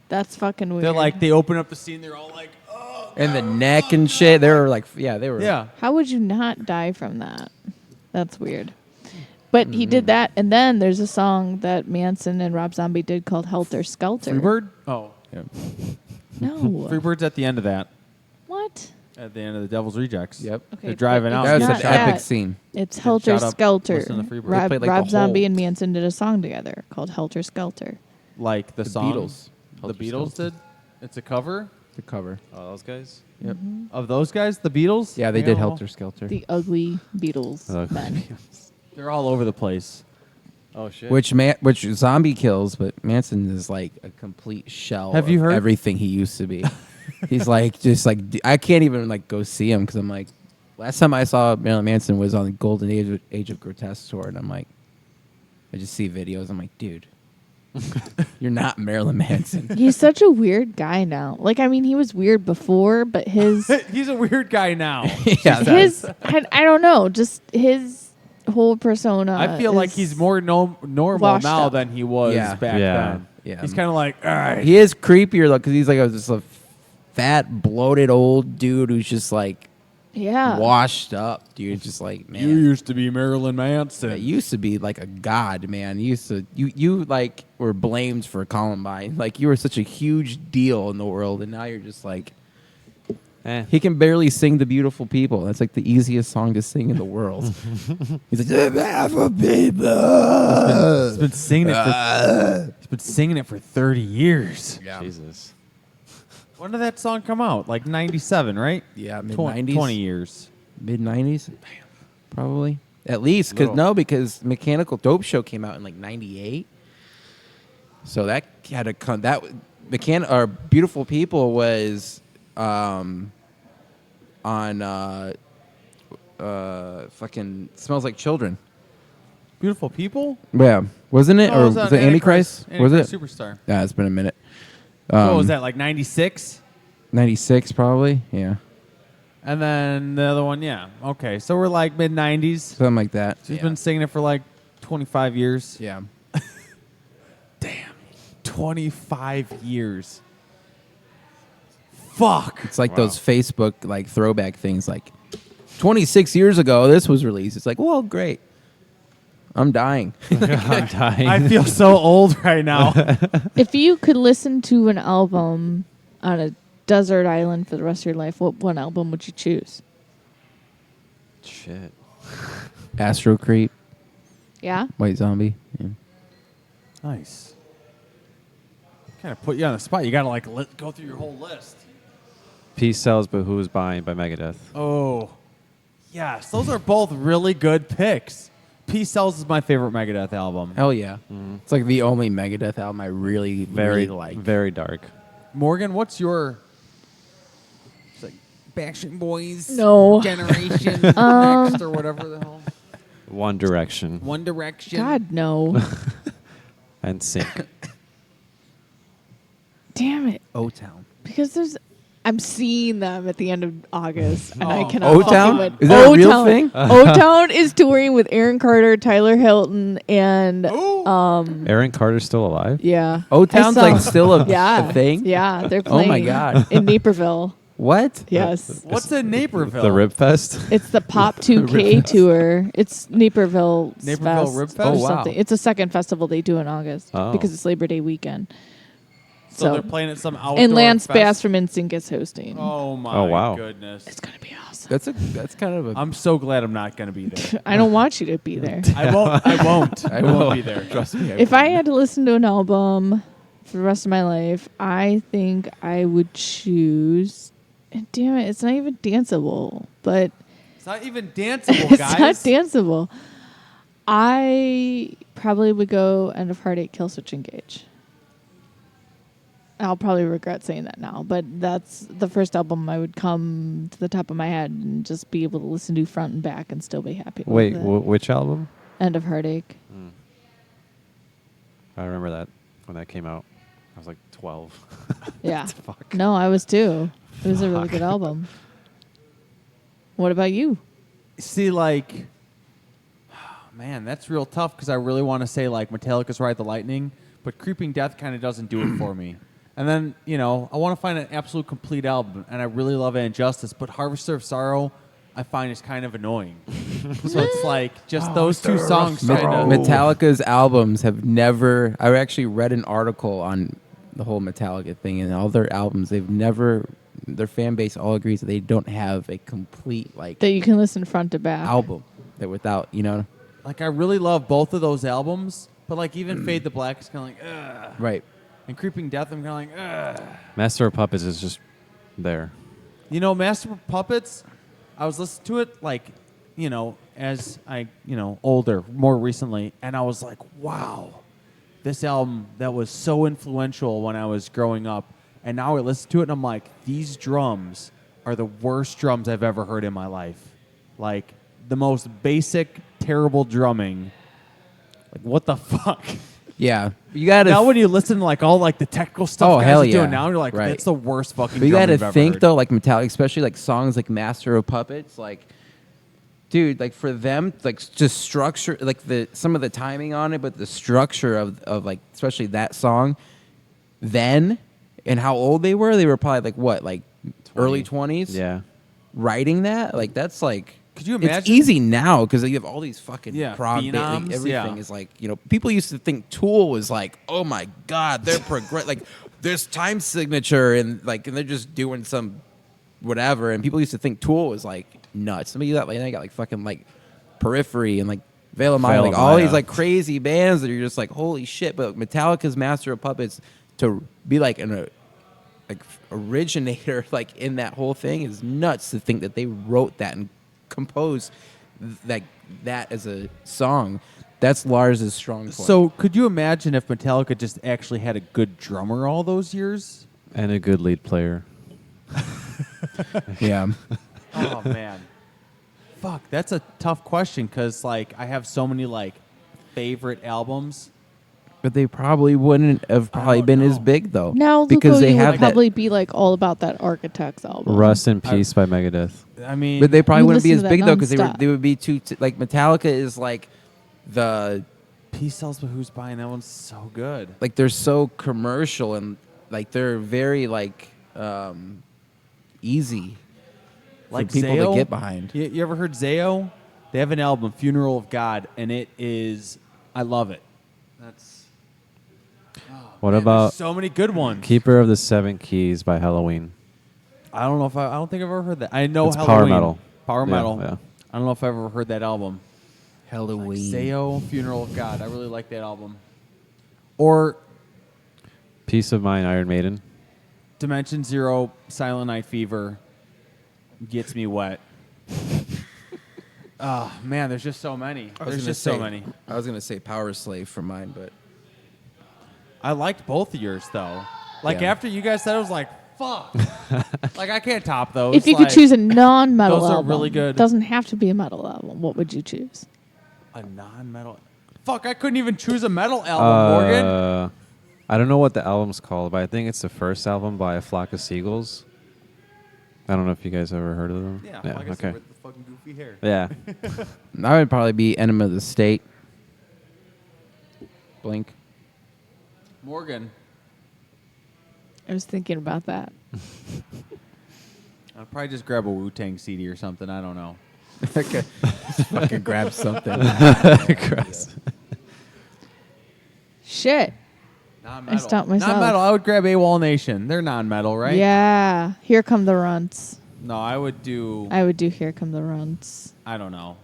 That's fucking weird. They're like, they open up the scene, they're all like, oh. And the neck and shit. They were like, yeah, they were. Yeah. How would you not die from that? That's weird. But he Mm-hmm. did that, and then there's a song that Manson and Rob Zombie did called Helter Skelter. Freebird? Oh. Yeah. No. Freebird's at the end of that. What? At the end of the Devil's Rejects. Yep. Okay, They're driving but out. That was It's an not epic that. scene. It's Helter shot up, Skelter. listen to Freebird. They Rob, played, like, Rob the Zombie whole- and Manson did a song together called Helter Skelter. Like the, The song. Beatles. The Helter Beatles Skelter. did? It's a cover The cover. Oh, those guys. Yep. of those guys? The Beatles? Yeah, they did all- Helter Skelter. The ugly Beatles Ugly men. They're all over the place. Oh shit. Which Zombie kills, but Manson is like a complete shell. Have you of heard- everything he used to be? He's like just like I can't even like go see him because I'm like, last time I saw Marilyn Manson was on the Golden Age of Grotesque tour, and I'm like, I just see videos. I'm like, dude, you're not Marilyn Manson. He's such a weird guy now. Like, I mean, he was weird before, but his He's a weird guy now. yeah, I don't know, just his whole persona. I feel like is- he's more normal washed now up. than he was Yeah. back Yeah. then. Yeah. He's kind of like, all right. he is creepier though because he's like just a fat, bloated old dude who's just like Yeah. washed up, dude. Just like, man, You used to be Marilyn Manson. it used to be like a god, man. You like were blamed for Columbine. Like, you were such a huge deal in the world, and now you're just like, he can barely sing "The Beautiful People." That's like the easiest song to sing in the world. He's like, "The beautiful people." He's been singing it. He's been singing it for 30 years. Yeah. Jesus. When did that song come out? Like 97, right? Yeah, Tw- mid-90s. 20 years. Mid-90s, probably. At least, because Mechanical Dope Show came out in like 98. So that had to come. That Beautiful People was on fucking Smells Like Children. Beautiful People? Yeah, wasn't it? No, Or was was it Antichrist? Was it? Superstar. Yeah, it's been a minute. What was that, like 96? 96 probably. Yeah, And then the other one, yeah. Okay, so we're like mid-90s. something like that. She's Yeah. been singing it for like 25 years. Yeah. Damn. 25 years. Fuck. It's like those Facebook like throwback things. Like 26 years ago, this was released. It's like, well, great. I'm dying. I'm dying. I feel so old right now. If you could listen to an album on a desert island for the rest of your life, what one album would you choose? Shit. Astro Creep, Yeah? White Zombie. Yeah. Nice. Kind of put you on the spot. You got to like go through your whole list. Peace Sells, but Who's Buying by Megadeth. Oh, yes. Those are both really good picks. Peace Sells is my favorite Megadeth album. Hell yeah. It's like the only Megadeth album I really, Very, really like. very dark. Morgan, what's your... It's like Backstreet Boys No. Generation Next or whatever the hell. One Direction. One Direction. God, no. And Sync. Damn it. O-Town. Because I'm seeing them at the end of August, and I Oh. cannot O-Town? fucking win. Is that a real O-Town. thing? O-Town is touring with Aaron Carter, Tyler Hilton, and Aaron Carter's still alive? yeah. O-Town's I saw- like still a yeah thing? Yeah, they're Oh playing. my God. In Naperville. What? Yes, What's in Naperville? The Rib Fest? it's the Pop 2K tour. It's Naperville. Naperville Rib Fest? or Oh, wow. something. It's a second festival they do in August Oh. because it's Labor Day weekend. So they're playing at some outdoor And Lance fest? Bass from NSYNC is hosting. Oh my Oh, wow. goodness. It's gonna be awesome. That's kind of a... I'm so glad I'm not going to be there. I don't want you to be there. I won't. I won't be there. Trust me. If I had to listen to an album for the rest of my life, I think I would choose. And damn it, it's not even danceable. But It's not even danceable, it's guys. not danceable. I probably would go End of Heartache, Kill Switch Engage. I'll probably regret saying that now, but that's the first album I would come to the top of my head and just be able to listen to front and back and still be happy Wait, with it. which album? End of Heartache. I remember that when that came out. I was like 12. Yeah. Fuck. No, I was too. It was a really good album. What about you? See, like, man, that's real tough because I really want to say, like, Metallica's Ride the Lightning, but Creeping Death kind of doesn't do it for me. And then, you know, I want to find an absolute complete album, and I really love Injustice, but Harvester of Sorrow, I find is kind of annoying. So it's like just those two songs kind of. Metallica's albums have never... I actually read an article on the whole Metallica thing, and all their albums, they've never... Their fan base all agrees that they don't have a complete, like, That you can listen front to back. album that without, you know... Like, I really love both of those albums, but, like, even Fade to Black is kind of like, ugh. Right. And Creeping Death, I'm kind of like, ugh. Master of Puppets is just there. You know, Master of Puppets, I was listening to it, like, you know, as I, you know, older, more recently, and I was like, wow, this album that was so influential when I was growing up, and now I listen to it, and I'm like, these drums are the worst drums I've ever heard in my life. Like, the most basic, terrible drumming. Like, what the fuck? Yeah. You gotta... Now when you listen to, like, all, like, the technical stuff Oh, guys hell are yeah. doing now, you're like, Right. that's the worst fucking But you drum gotta we've ever think heard. though, like Metallica, especially like songs like Master of Puppets, like, dude, like for them, like just structure, like some of the timing on it, but the structure of like especially that song, then, and how old they were probably like what, like early 20s. Yeah. writing that, like that's like. Could you imagine? It's easy now because you have all these fucking prog phenoms, like, everything yeah. is like, you know, people used to think Tool was like, oh my god, they're like there's time signature and they're just doing some whatever, and people used to think Tool was like nuts. Somebody that like they got like fucking like Periphery and like Veil of Maya, like all these like crazy bands that are just like holy shit. But Metallica's Master of Puppets to be like an like originator like in that whole thing is nuts to think that they wrote that and composed that as a song. That's Lars's strong point. So could you imagine if Metallica just actually had a good drummer all those years? And a good lead player. Yeah. Oh, man. Fuck, that's a tough question because, like, I have so many, like, favorite albums. But they probably wouldn't have been as big, though. Now, because Luco, they you have would probably be, like, all about that Architects album. Rust in Peace by Megadeth. I mean... But they probably You wouldn't be as listen to big, that though, because nonstop. they would be too... like, Metallica is, like, the... Peace Sells, but Who's Buying? That one's so good. Like, they're so commercial and, like, they're very, like, easy Like for people Zayo? to get behind. You ever heard Zayo? They have an album, Funeral of God, and it is... I love it. That's... What Man, about there's so many good ones. Keeper of the Seven Keys by Halloween? I don't know if I don't think I've ever heard that. I know It's Halloween. power metal. Power Yeah, metal. yeah. I don't know if I've ever heard that album. Halloween. Zayo, Funeral of God. I really like that album. Or Peace of Mind, Iron Maiden. Dimension Zero, Silent Night Fever, Gets Me Wet. Oh, man, there's just so many. There's just so many. I was going to say Power Slave for mine, but... I liked both of yours, though. Like, Yeah. after you guys said it, I was like, fuck. Like, I can't top those. If you like, could choose a non-metal those are album, really good. doesn't have to be a metal album, what would you choose? a non-metal... Fuck, I couldn't even choose a metal album, Morgan. I don't know what the album's called, but I think it's the first album by A Flock of Seagulls. I don't know if you guys ever heard of them. Yeah, like I okay. said, with the fucking goofy hair. Yeah. I would probably be Enema of the State. Blink. Morgan. I was thinking about that. I'll probably just grab a Wu-Tang CD or something. I don't know. Okay. Just fucking grab something. Shit. Non-metal. stopped myself. Non-metal. I would grab AWOL Nation. They're non-metal, right? Yeah. Here Come the Runts. No, I would do... I would do Here Come the Runts. I don't know.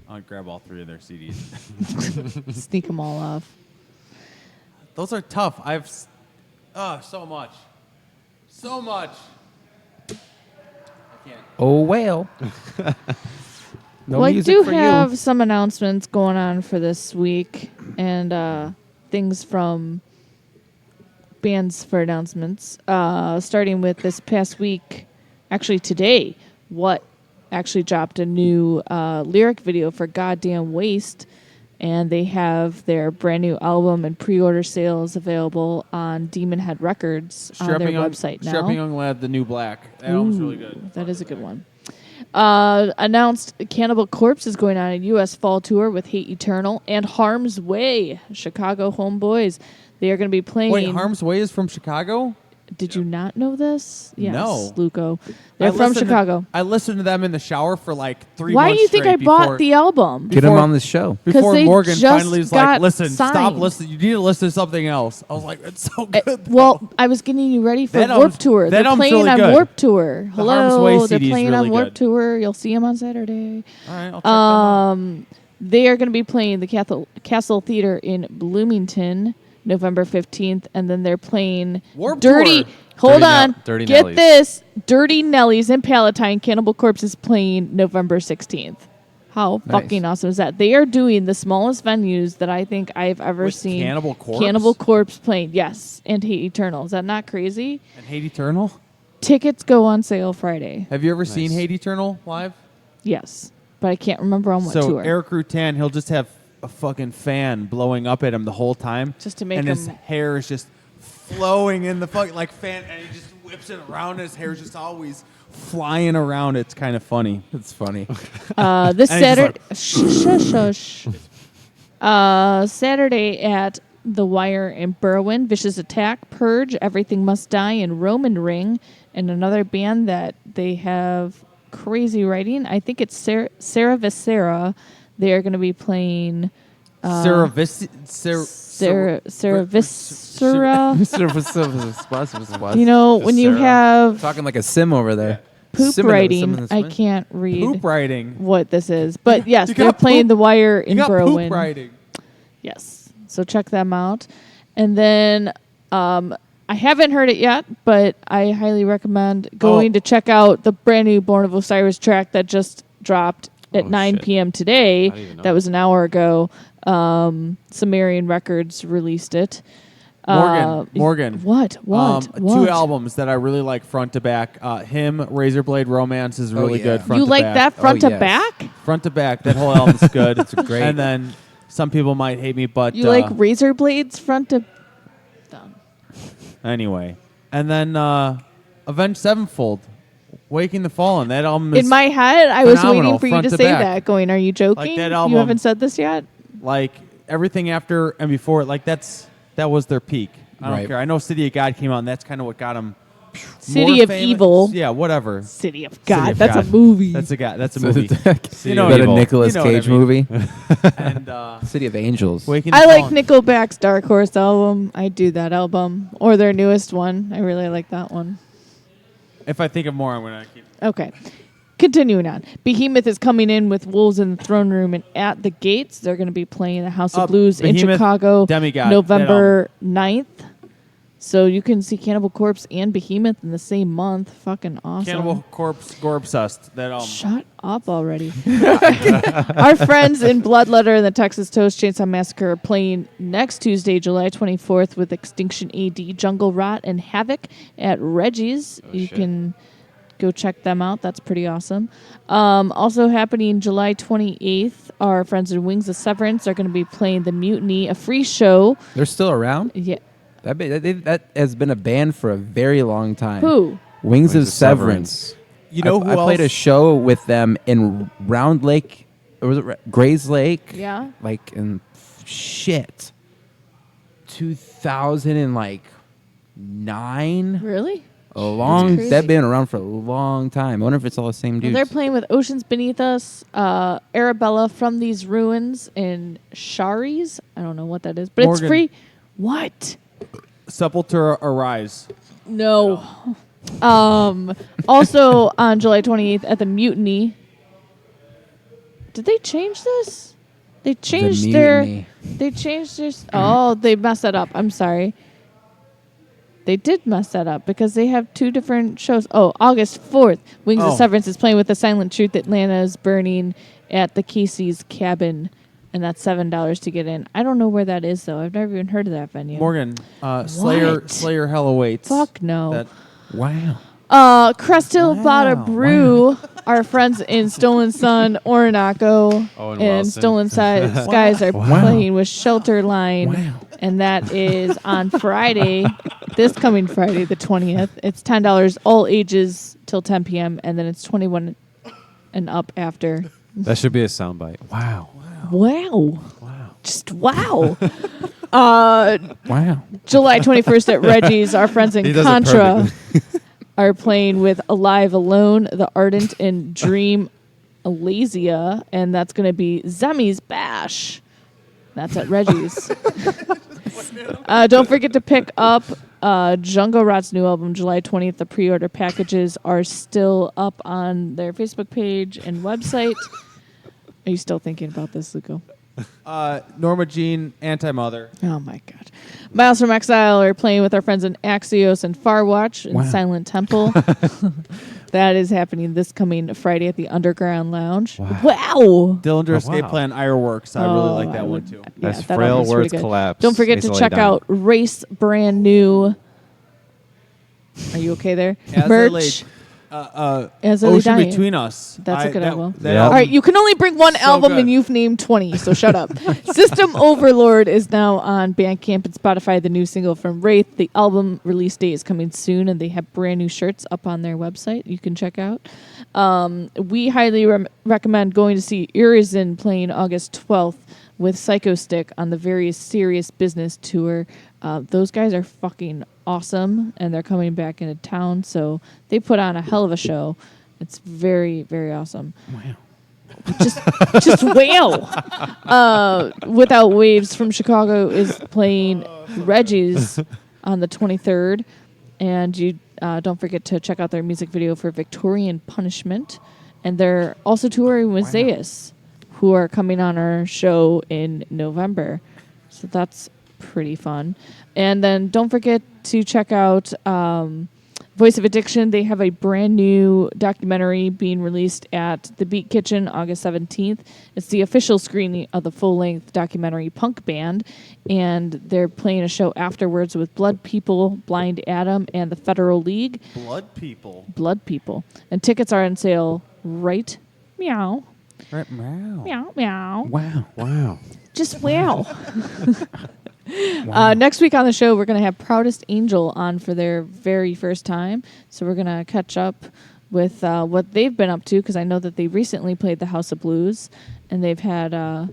I'd grab all three of their CDs. Sneak them all off. Those are tough. So much. So much. I can't. Oh, well. No Well, I music do for have you. some announcements going on for this week and things from bands for announcements. Starting with this past week, actually today, What actually dropped a new lyric video for Goddamn Waste, and they have their brand new album and pre-order sales available on Demon Head Records on their website now. Strapping Young Lad, The New Black. That album's really good. That is a good one. Announced Cannibal Corpse is going on a U.S. fall tour with Hate Eternal and Harm's Way, Chicago homeboys. They are going to be playing. Wait, Harm's Way is from Chicago? Did you not know this? Yes, No. Luco. They're from Chicago. I listened to them in the shower for like 3 Why months do you think I straight bought before- the album? Get him on the show. Before they Morgan just finally was got like, listen, stop signed. listening. You need to listen to something else. I was like, it's so good. Well, I was getting you ready for That Warp album's- Tour. that They're album's playing really on good. Warp Tour. The Harm's Way Hello, they're CD is playing really on Warp good. Tour. You'll see them on Saturday. All right, I'll check them out. They are going to be playing the Castle Theater in Bloomington, November 15th, and then they're playing Warped Dirty. Tour. Hold Dirty on. Dirty Get Nellies. this. Dirty Nellies in Palatine. Cannibal Corpse is playing November 16th. How Nice. fucking awesome is that? They are doing the smallest venues that I think I've ever With seen. Cannibal Corpse? Cannibal Corpse playing, yes, and Hate Eternal. Is that not crazy? And Hate Eternal? Tickets go on sale Friday. Have you ever seen Hate Eternal live? Yes, but I can't remember on what So tour. Eric Rutan, he'll just have a fucking fan blowing up at him the whole time. Just to make and his him- hair is just flowing in the fucking like fan, and he just whips it around. And his hair's just always flying around. It's kind of funny. It's funny. This And he's Saturday, shush. Saturday at The Wire in Berwyn, Vicious Attack, Purge, Everything Must Die, and Roman Ring, and another band that they have crazy writing. I think it's Sarah Viscera. They are going to be playing Sarah Sarah Viscera. You When you have talking like a sim over there. poop Sim in the- sim in writing, the I Smith. can't read poop writing. what this is. But yes, You they're got playing poop- The Wire You in got Berwyn. poop writing. Yes. So check them out. And then I haven't heard it yet, but I highly recommend going to check out the brand new Born of Osiris track that just dropped at 9 shit. p.m. today. I didn't even know That was an hour ago. Sumerian Records released it. Morgan. What? What? 2 albums that I really like front to back. Him, Razorblade Romance is really yeah. good front You to like back. that front to yes. back? Front to back. That whole album's good. It's great. And then some people might hate me, but You like Razor Blades front to... Done. anyway. And then Avenged Sevenfold, Waking the Fallen. That album is In my head, I was phenomenal waiting for you front to to say back. that. Going, are you joking? that You album- haven't said this yet? like everything after and before. Like that was their peak. I don't Right. care. I know City of God came out, and that's kind of what got them. City of Evil. Yeah, whatever. City of God. of That's God. a movie. That's a movie. City You know of what Is that I a Evil. Nicolas You know what I Cage mean. movie? And City of Angels. Waking the I like Fallen. Nickelback's Dark Horse album. I do that album. Or their newest one. I really like that one. If I think of more, I'm gonna keep. Okay. Continuing on. Behemoth is coming in with Wolves in the Throne Room and At the Gates. They're going to be playing the House of Blues in Behemoth, Chicago Demigod, November 9th. So you can see Cannibal Corpse and Behemoth in the same month. Fucking awesome. Cannibal Corpse, Gore Obsessed. That album. Shut up already. Our friends in Bloodletter and the Texas Toast Chainsaw Massacre are playing next Tuesday, July 24th with Extinction AD, Jungle Rot, and Havoc at Reggie's. You can go check them out. That's pretty awesome. Also happening July 28th, our friends in Wings of Severance are going to be playing The Mutiny, a free show. They're still around? Yeah. That has been a band for a very long time. Who? Wings of Severance. You know who I played a else? show with them in Round Lake, or was it Grays Lake? Yeah. Like in 2009. Really? They've crazy. been around for a long time. I wonder if it's all the same Well, dudes. they're playing with Oceans Beneath Us, Arabella From These Ruins, and Shari's. I don't know what that is, but Morgan. it's free. What? Sepultura Arise. No. Also on July 28th at the Mutiny. Did they change this? They changed their. Mutiny. They changed their. Oh, they messed that up. I'm sorry. They did mess that up because they have 2 different shows. Oh, August 4th, Wings of Oh. Severance is playing with The Silent Truth. Atlanta is burning at the Casey's Cabin, and that's $7 to get in. I don't know where that is though. I've never even heard of that venue. Morgan. Slayer. What? Slayer. Hell awaits. Fuck no. That- Wow. Crest Hill bought a brew. Our friends in Stolen Sun, Orinoco, Owen and Wilson. Stolen Skies are playing with Shelter Line, and that is on Friday, this coming Friday, the 20th. It's $10, all ages till 10 p.m., and then it's 21 and up after. That should be a soundbite. Wow. Wow. Just wow. Wow. July 21st at Reggie's, our friends in He does it Contra are playing with Alive Alone, The Ardent, and Dream Alasia, and that's going to be Zemi's Bash. That's at Reggie's. Don't forget to pick up Jungle Rot's new album, July 20th. The pre-order packages are still up on their Facebook page and website. Are you still thinking about this, Luco? Norma Jean, Anti-Mother. Oh my God. Miles from Exile are playing with our friends in Axios and Farwatch in Silent Temple. That is happening this coming Friday at the Underground Lounge. Wow. Dillinger Escape wow. Plan, Ironworks. I really like that one too. As that frail album's words pretty good. collapse, Don't forget to easily check done. out Race Brand New. Are you okay there? As I Merch. laid- As I Lay Ocean Dying. Between Us. That's a good album. Yeah. All right, you can only bring one So album good. and you've named 20, so shut up. System Overlord is now on Bandcamp and Spotify, the new single from Wraith. The album release date is coming soon, and they have brand new shirts up on their website you can check out. We highly recommend going to see Urizen playing August 12th with Psycho Stick on the Various Serious Business Tour. Those guys are fucking awesome, and they're coming back into town, so they put on a hell of a show. It's very, very awesome. Wow. Just wow. Without Waves from Chicago is playing Reggie's on the 23rd. And you don't forget to check out their music video for Victorian Punishment. And they're also touring with Zayas, who are coming on our show in November. So that's pretty fun. And then don't forget to check out Voice of Addiction. They have a brand new documentary being released at the Beat Kitchen August 17th. It's the official screening of the full-length documentary Punk Band, and they're playing a show afterwards with Blood People, Blind Adam, and the Federal League. Blood People. Blood People. And tickets are on sale right meow. Right, meow. Meow, meow. Wow. Just wow. Next week on the show, we're going to have Proudest Angel on for their very first time. So we're going to catch up with what they've been up to, because I know that they recently played the House of Blues, and they've had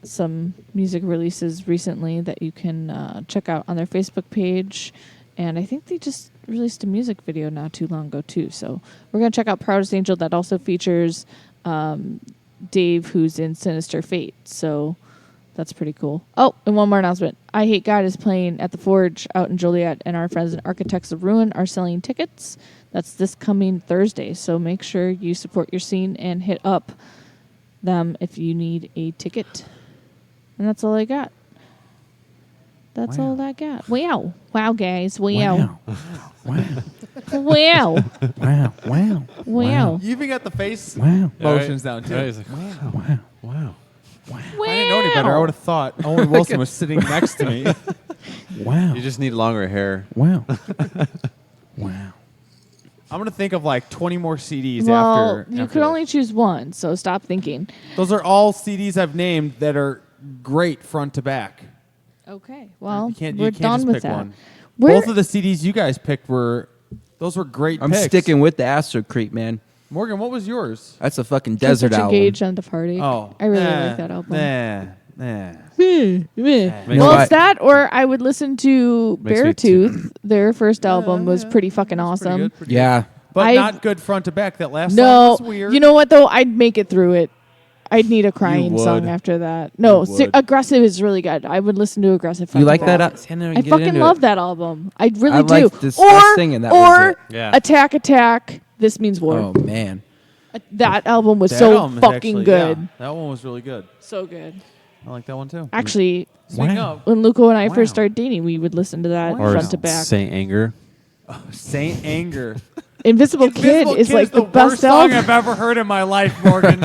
some music releases recently that you can check out on their Facebook page. And I think they just released a music video not too long ago, too. So we're going to check out Proudest Angel. That also features Dave, who's in Sinister Fate. So that's pretty cool. Oh, and one more announcement. I Hate God is playing at the Forge out in Joliet, and our friends at Architects of Ruin are selling tickets. That's this coming Thursday. So make sure you support your scene and hit up them if you need a ticket. And that's all I got. That's all I got. Wow. Wow, guys. Wow. Wow. Wow. Wow. Wow. Wow. You even got the face Wow. motions down, too. Right, he's like, wow. I didn't know any better. I would have thought Owen Wilson was sitting next to me. Wow. You just need longer hair. Wow. Wow. I'm going to think of like 20 more CDs Well, after. you after could this. only choose one, so stop thinking. Those are all CDs I've named that are great front to back. Okay. Well, You can't we're just done with pick that. one. We're- Both of the CDs you guys picked were great I'm picks. sticking with the Astro Creep, man. Morgan, what was yours? That's a fucking Kids desert Such album. Engaged on the Party. Oh. I really like that album. Nah. Well, it's that, or I would listen to Makes me Beartooth. Their first album was pretty fucking awesome. Pretty Yeah. good. But I- not good front to back. That last No, song was weird. you know what though? I'd make it through it. I'd need a crying would. song after that. No, You would. Aggressive is really good. I would listen to Aggressive. You like front to that? back. I fucking love that album. I really I do. liked this- us singing, that was or it. Yeah. Attack. This Means War. Oh, man. That album was That so album is fucking actually- good. yeah, that one was really good. So good. I like that one too. Actually, Speaking of when Luco and I Wow. first started dating, we would listen to that Or front to back. Saint Anger. Saint Anger. Invisible Kid Invisible is Kid like is the worst best song album. I've ever heard in my life, Morgan.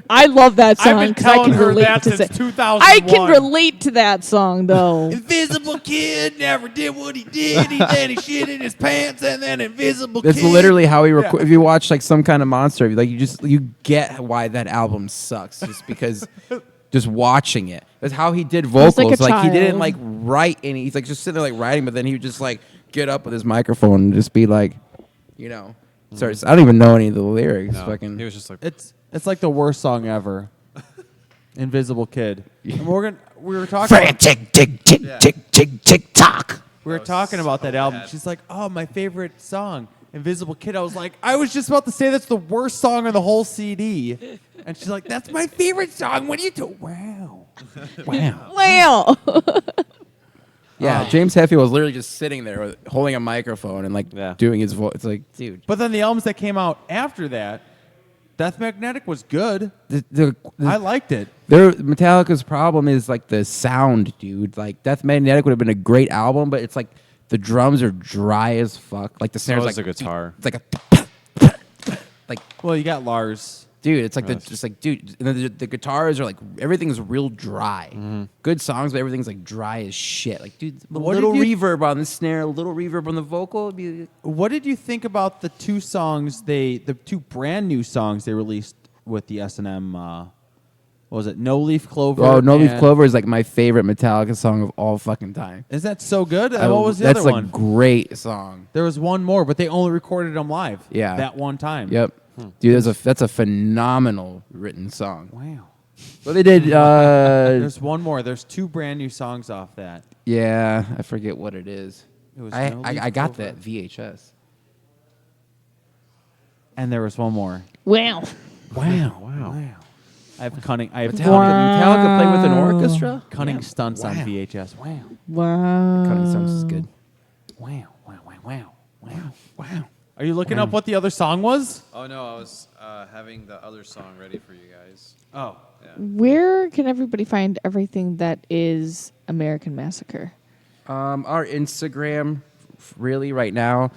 I love that I've song been because I telling can her relate that to since it. 2001. I can relate to that song though. Invisible Kid never did what he did. Then he shit in his pants, and then Invisible That's Kid. literally how he if you watch like some kind of monster, like you get why that album sucks just because just watching it. That's how he did was vocals. like a Like he didn't child. like write any. He's like just sitting there like writing, but then he would just like get up with his microphone and just be like, you know, sorry, I don't even know any of the lyrics. No, Fucking. he was just like, It's like the worst song ever. Invisible Kid. And Morgan, we were talking. Frantic, tick, tick, tick, tick, tick, tock. We were talking about that album. She's like, "Oh, my favorite song, Invisible Kid." I was like, "I was just about to say that's the worst song on the whole CD," and she's like, "That's my favorite song." What do you do? Wow, wow. Wow. Yeah, James Hetfield was literally just sitting there holding a microphone and like Yeah. doing his voice. It's like, dude. But then the albums that came out after that, Death Magnetic was good. I liked it. Metallica's problem is like the sound, dude. Like Death Magnetic would have been a great album, but it's like the drums are dry as fuck. Like the so snares is like the guitar. It's like a like, Well, you got Lars. dude. It's like dude. And the guitars are like everything's real dry. Good songs, but everything's like dry as shit. Like, dude, a What little did you- reverb on the snare, a little reverb on the vocal. It'd be, What did you think about the two songs the two brand new songs they released with the S&M? What was it? No Leaf Clover. oh, No Leaf and- Clover is like my favorite Metallica song of all fucking time. Is that so good? And what was the That's other a one? great song. There was one more, but they only recorded them live. Yeah. That one time. Yep. Dude, that's a phenomenal written song. Wow. Well, they did. There's one more. There's two brand new songs off that. Yeah, I forget what it is. It was I No Leaf got Clover. that VHS. And there was one more. Wow. Wow. I have cunning. I have Metallica playing with an orchestra? cunning stunts on VHS. Wow. Wow. Cunning Stunts is good. Wow. Are you looking up what the other song was? Oh no, I was having the other song ready for you guys. Oh. Where can everybody find everything that is American Massacre? Our Instagram, really, right now.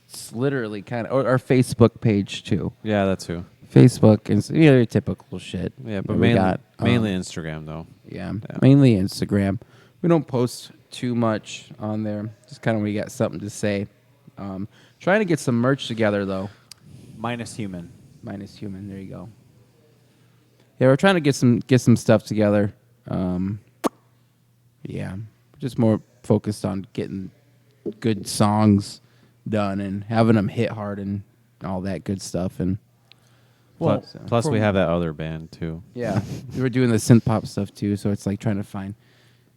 It's literally kind of our Facebook page too. Yeah, that's who. Facebook and your typical shit. Yeah, but we mainly, got, mainly Instagram though. Yeah, mainly Instagram. We don't post too much on there. Just kind of when we got something to say. Trying to get some merch together though. Minus human. Minus human. There you go. Yeah, we're trying to get some stuff together. Yeah, just more focused on getting good songs done and having them hit hard and all that good stuff. And plus we have that other band too. yeah, we're doing the synth pop stuff too. So it's like trying to find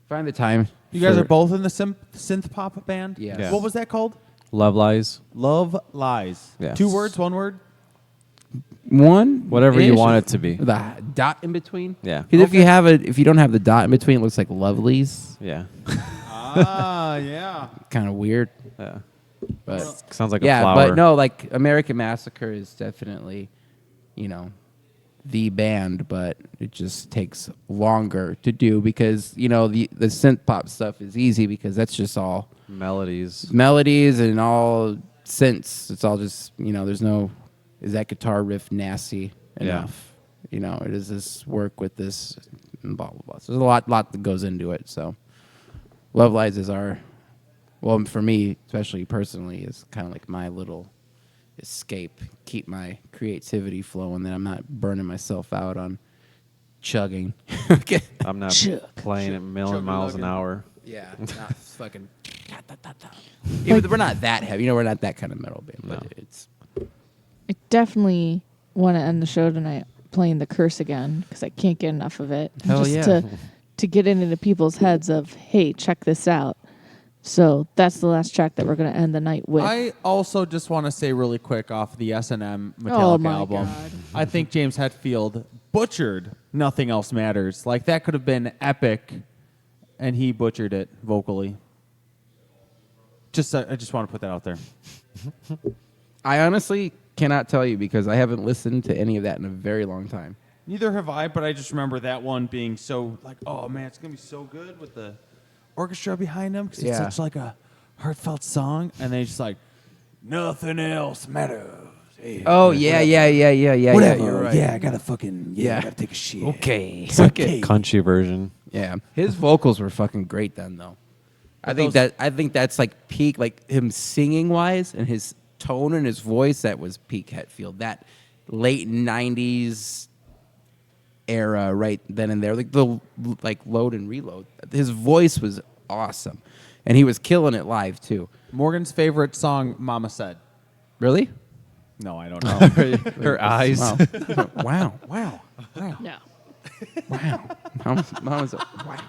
the time. You guys are both in the synth pop band? Yes. Yeah. What was that called? Love Lies. Love Lies. Yes. 2 words, 1 word? One, Whatever you want it to be. The dot in between. Yeah. 'Cause if you don't have the dot in between, it looks like lovelies. Yeah. Yeah. Kind of weird. Yeah. But Sounds like yeah, a flower. but no, like American Massacre is definitely, the band, but it just takes longer to do because the synth pop stuff is easy because that's just all melodies and all synths. It's all just there's no is that guitar riff nasty enough. It is this work with this and blah blah blah. So there's a lot that goes into it. So Love Lies is for me, especially personally, is kind of like my little escape, keep my creativity flowing, that I'm not burning myself out on chugging. Okay. I'm not playing at a million miles an hour. Yeah, not fucking. We're not that heavy. We're not that kind of metal band, but it's. I definitely want to end the show tonight playing The Curse again because I can't get enough of it. Hell just yeah. to get into people's heads of, hey, check this out. So that's the last track that we're going to end the night with. I also just want to say really quick off the S&M Metallica Oh my album. God. I think James Hetfield butchered Nothing Else Matters. Like, that could have been epic, and he butchered it vocally. I just want to put that out there. I honestly cannot tell you because I haven't listened to any of that in a very long time. Neither have I, but I just remember that one being so, like, oh, man, it's going to be so good with the orchestra behind him because it's such like a heartfelt song. And then he's just like, nothing else matters. Hey, Oh, yeah. Whatever. You're right. Yeah, I got to fucking, Yeah. I got to take a shit. Okay. Country version. Yeah, his vocals were fucking great then, though. I think that's like peak, like him singing wise, and his tone and his voice. That was peak Hetfield. That late '90s era, right then and there, like the load and reload. His voice was awesome, and he was killing it live too. Morgan's favorite song, Mama Said. Really? No, I don't know. Her eyes. Wow. No. Mama's wow.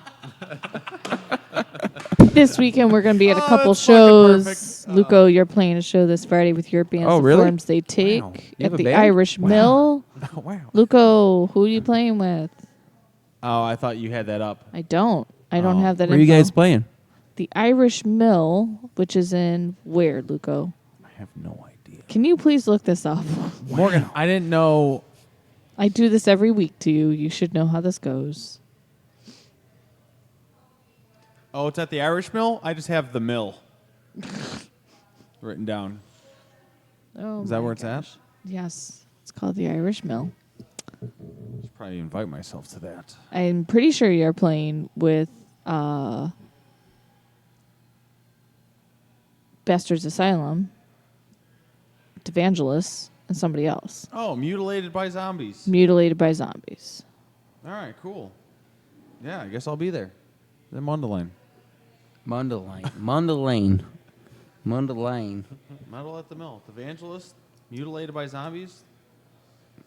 This weekend we're going to be at a couple that's fucking shows. perfect. Luco, you're playing a show this Friday with your band. Oh, The really? Forms They Take You have at a the band? Irish Mill. Wow. Luco, who are you playing with? Oh, I thought you had that up. I don't have that Where are you info. guys playing? The Irish Mill, which is in where, Luco? I have no idea. Can you please look this up? Morgan, I didn't know. I do this every week to you. You should know how this goes. Oh, it's at the Irish Mill? I just have the mill written down. Oh, Is that my where it's at? gosh. Yes. It's called the Irish Mill. Should probably invite myself to that. I'm pretty sure you're playing with Bastards Asylum, Evangelists, and somebody else. Oh, Mutilated by Zombies. Mutilated by Zombies. All right, cool. Yeah, I guess I'll be there. Then Mundelein. Mundelein. Metal at the Mill. Evangelist, Mutilated by Zombies.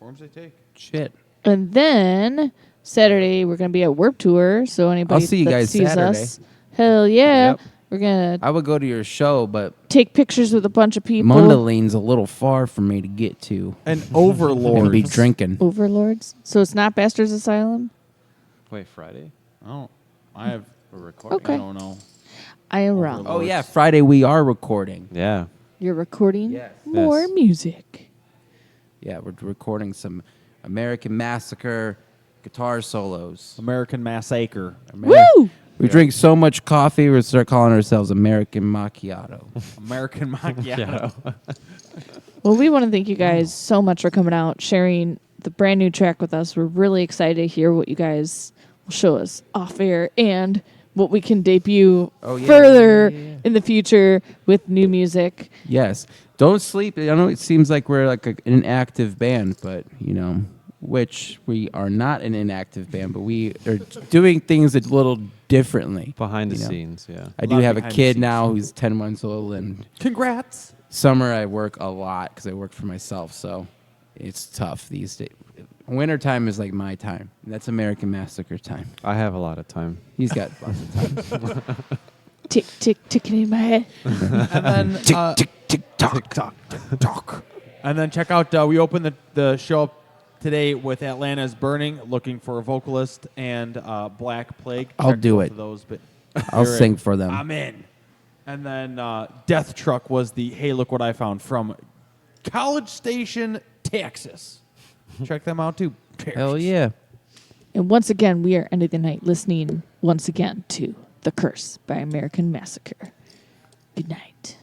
Forms They Take. Shit. And then Saturday we're going to be at Warp Tour, so anybody I'll see you that guys sees Saturday. us, hell yeah. Yep. We're gonna I would go to your show, but take pictures with a bunch of people. Mundelene's a little far for me to get to And Overlord. and be drinking. Overlords. So it's not Bastards Asylum. Wait, Friday? Oh, I have We're recording. Okay. I don't know. I am wrong. Oh yeah, Friday we are recording. Yeah. You're recording Yes. more Yes. music. Yeah, we're recording some American Massacre guitar solos. American Massacre. Woo! We drink so much coffee, we'll start calling ourselves American Macchiato. American Macchiato. Well, we want to thank you guys so much for coming out, sharing the brand new track with us. We're really excited to hear what you guys will show us off air and what we can debut further in the future with new music. Yes. Don't sleep. I know it seems like we're like an inactive band, but, which we are not an inactive band, but we are doing things a little differently. Behind the you know. scenes, yeah. I do lot have a behind the kid scenes. now who's 10 months old, and Congrats. summer I work a lot because I work for myself, so it's tough these days. Wintertime is like my time. That's American Massacre time. I have a lot of time. He's got lots of time. Tick, tick, ticking in my head. And then tick, tock. And then check out, we opened the show up today with Atlanta is Burning, looking for a vocalist, and Black Plague. I'll Check do both it. of those, but I'll you're sing in. for them. I'm in. And then Death Truck was the Hey Look What I Found from College Station, Texas. Check them out too. Hell yeah. And once again, we are ending the night listening once again to The Curse by American Massacre. Good night.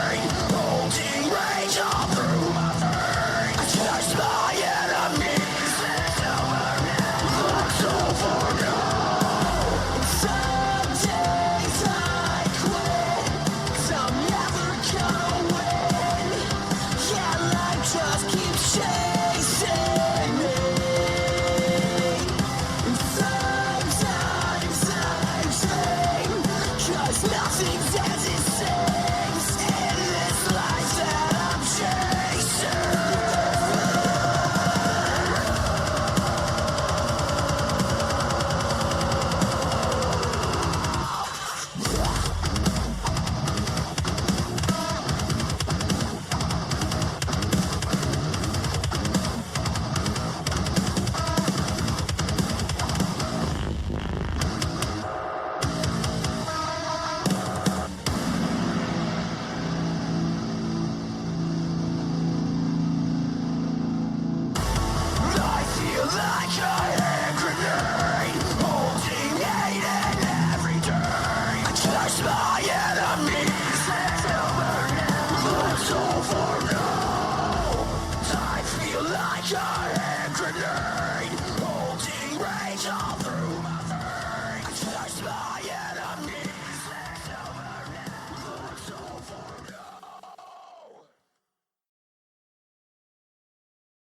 Holding rage all through my veins. I just my enemies. job.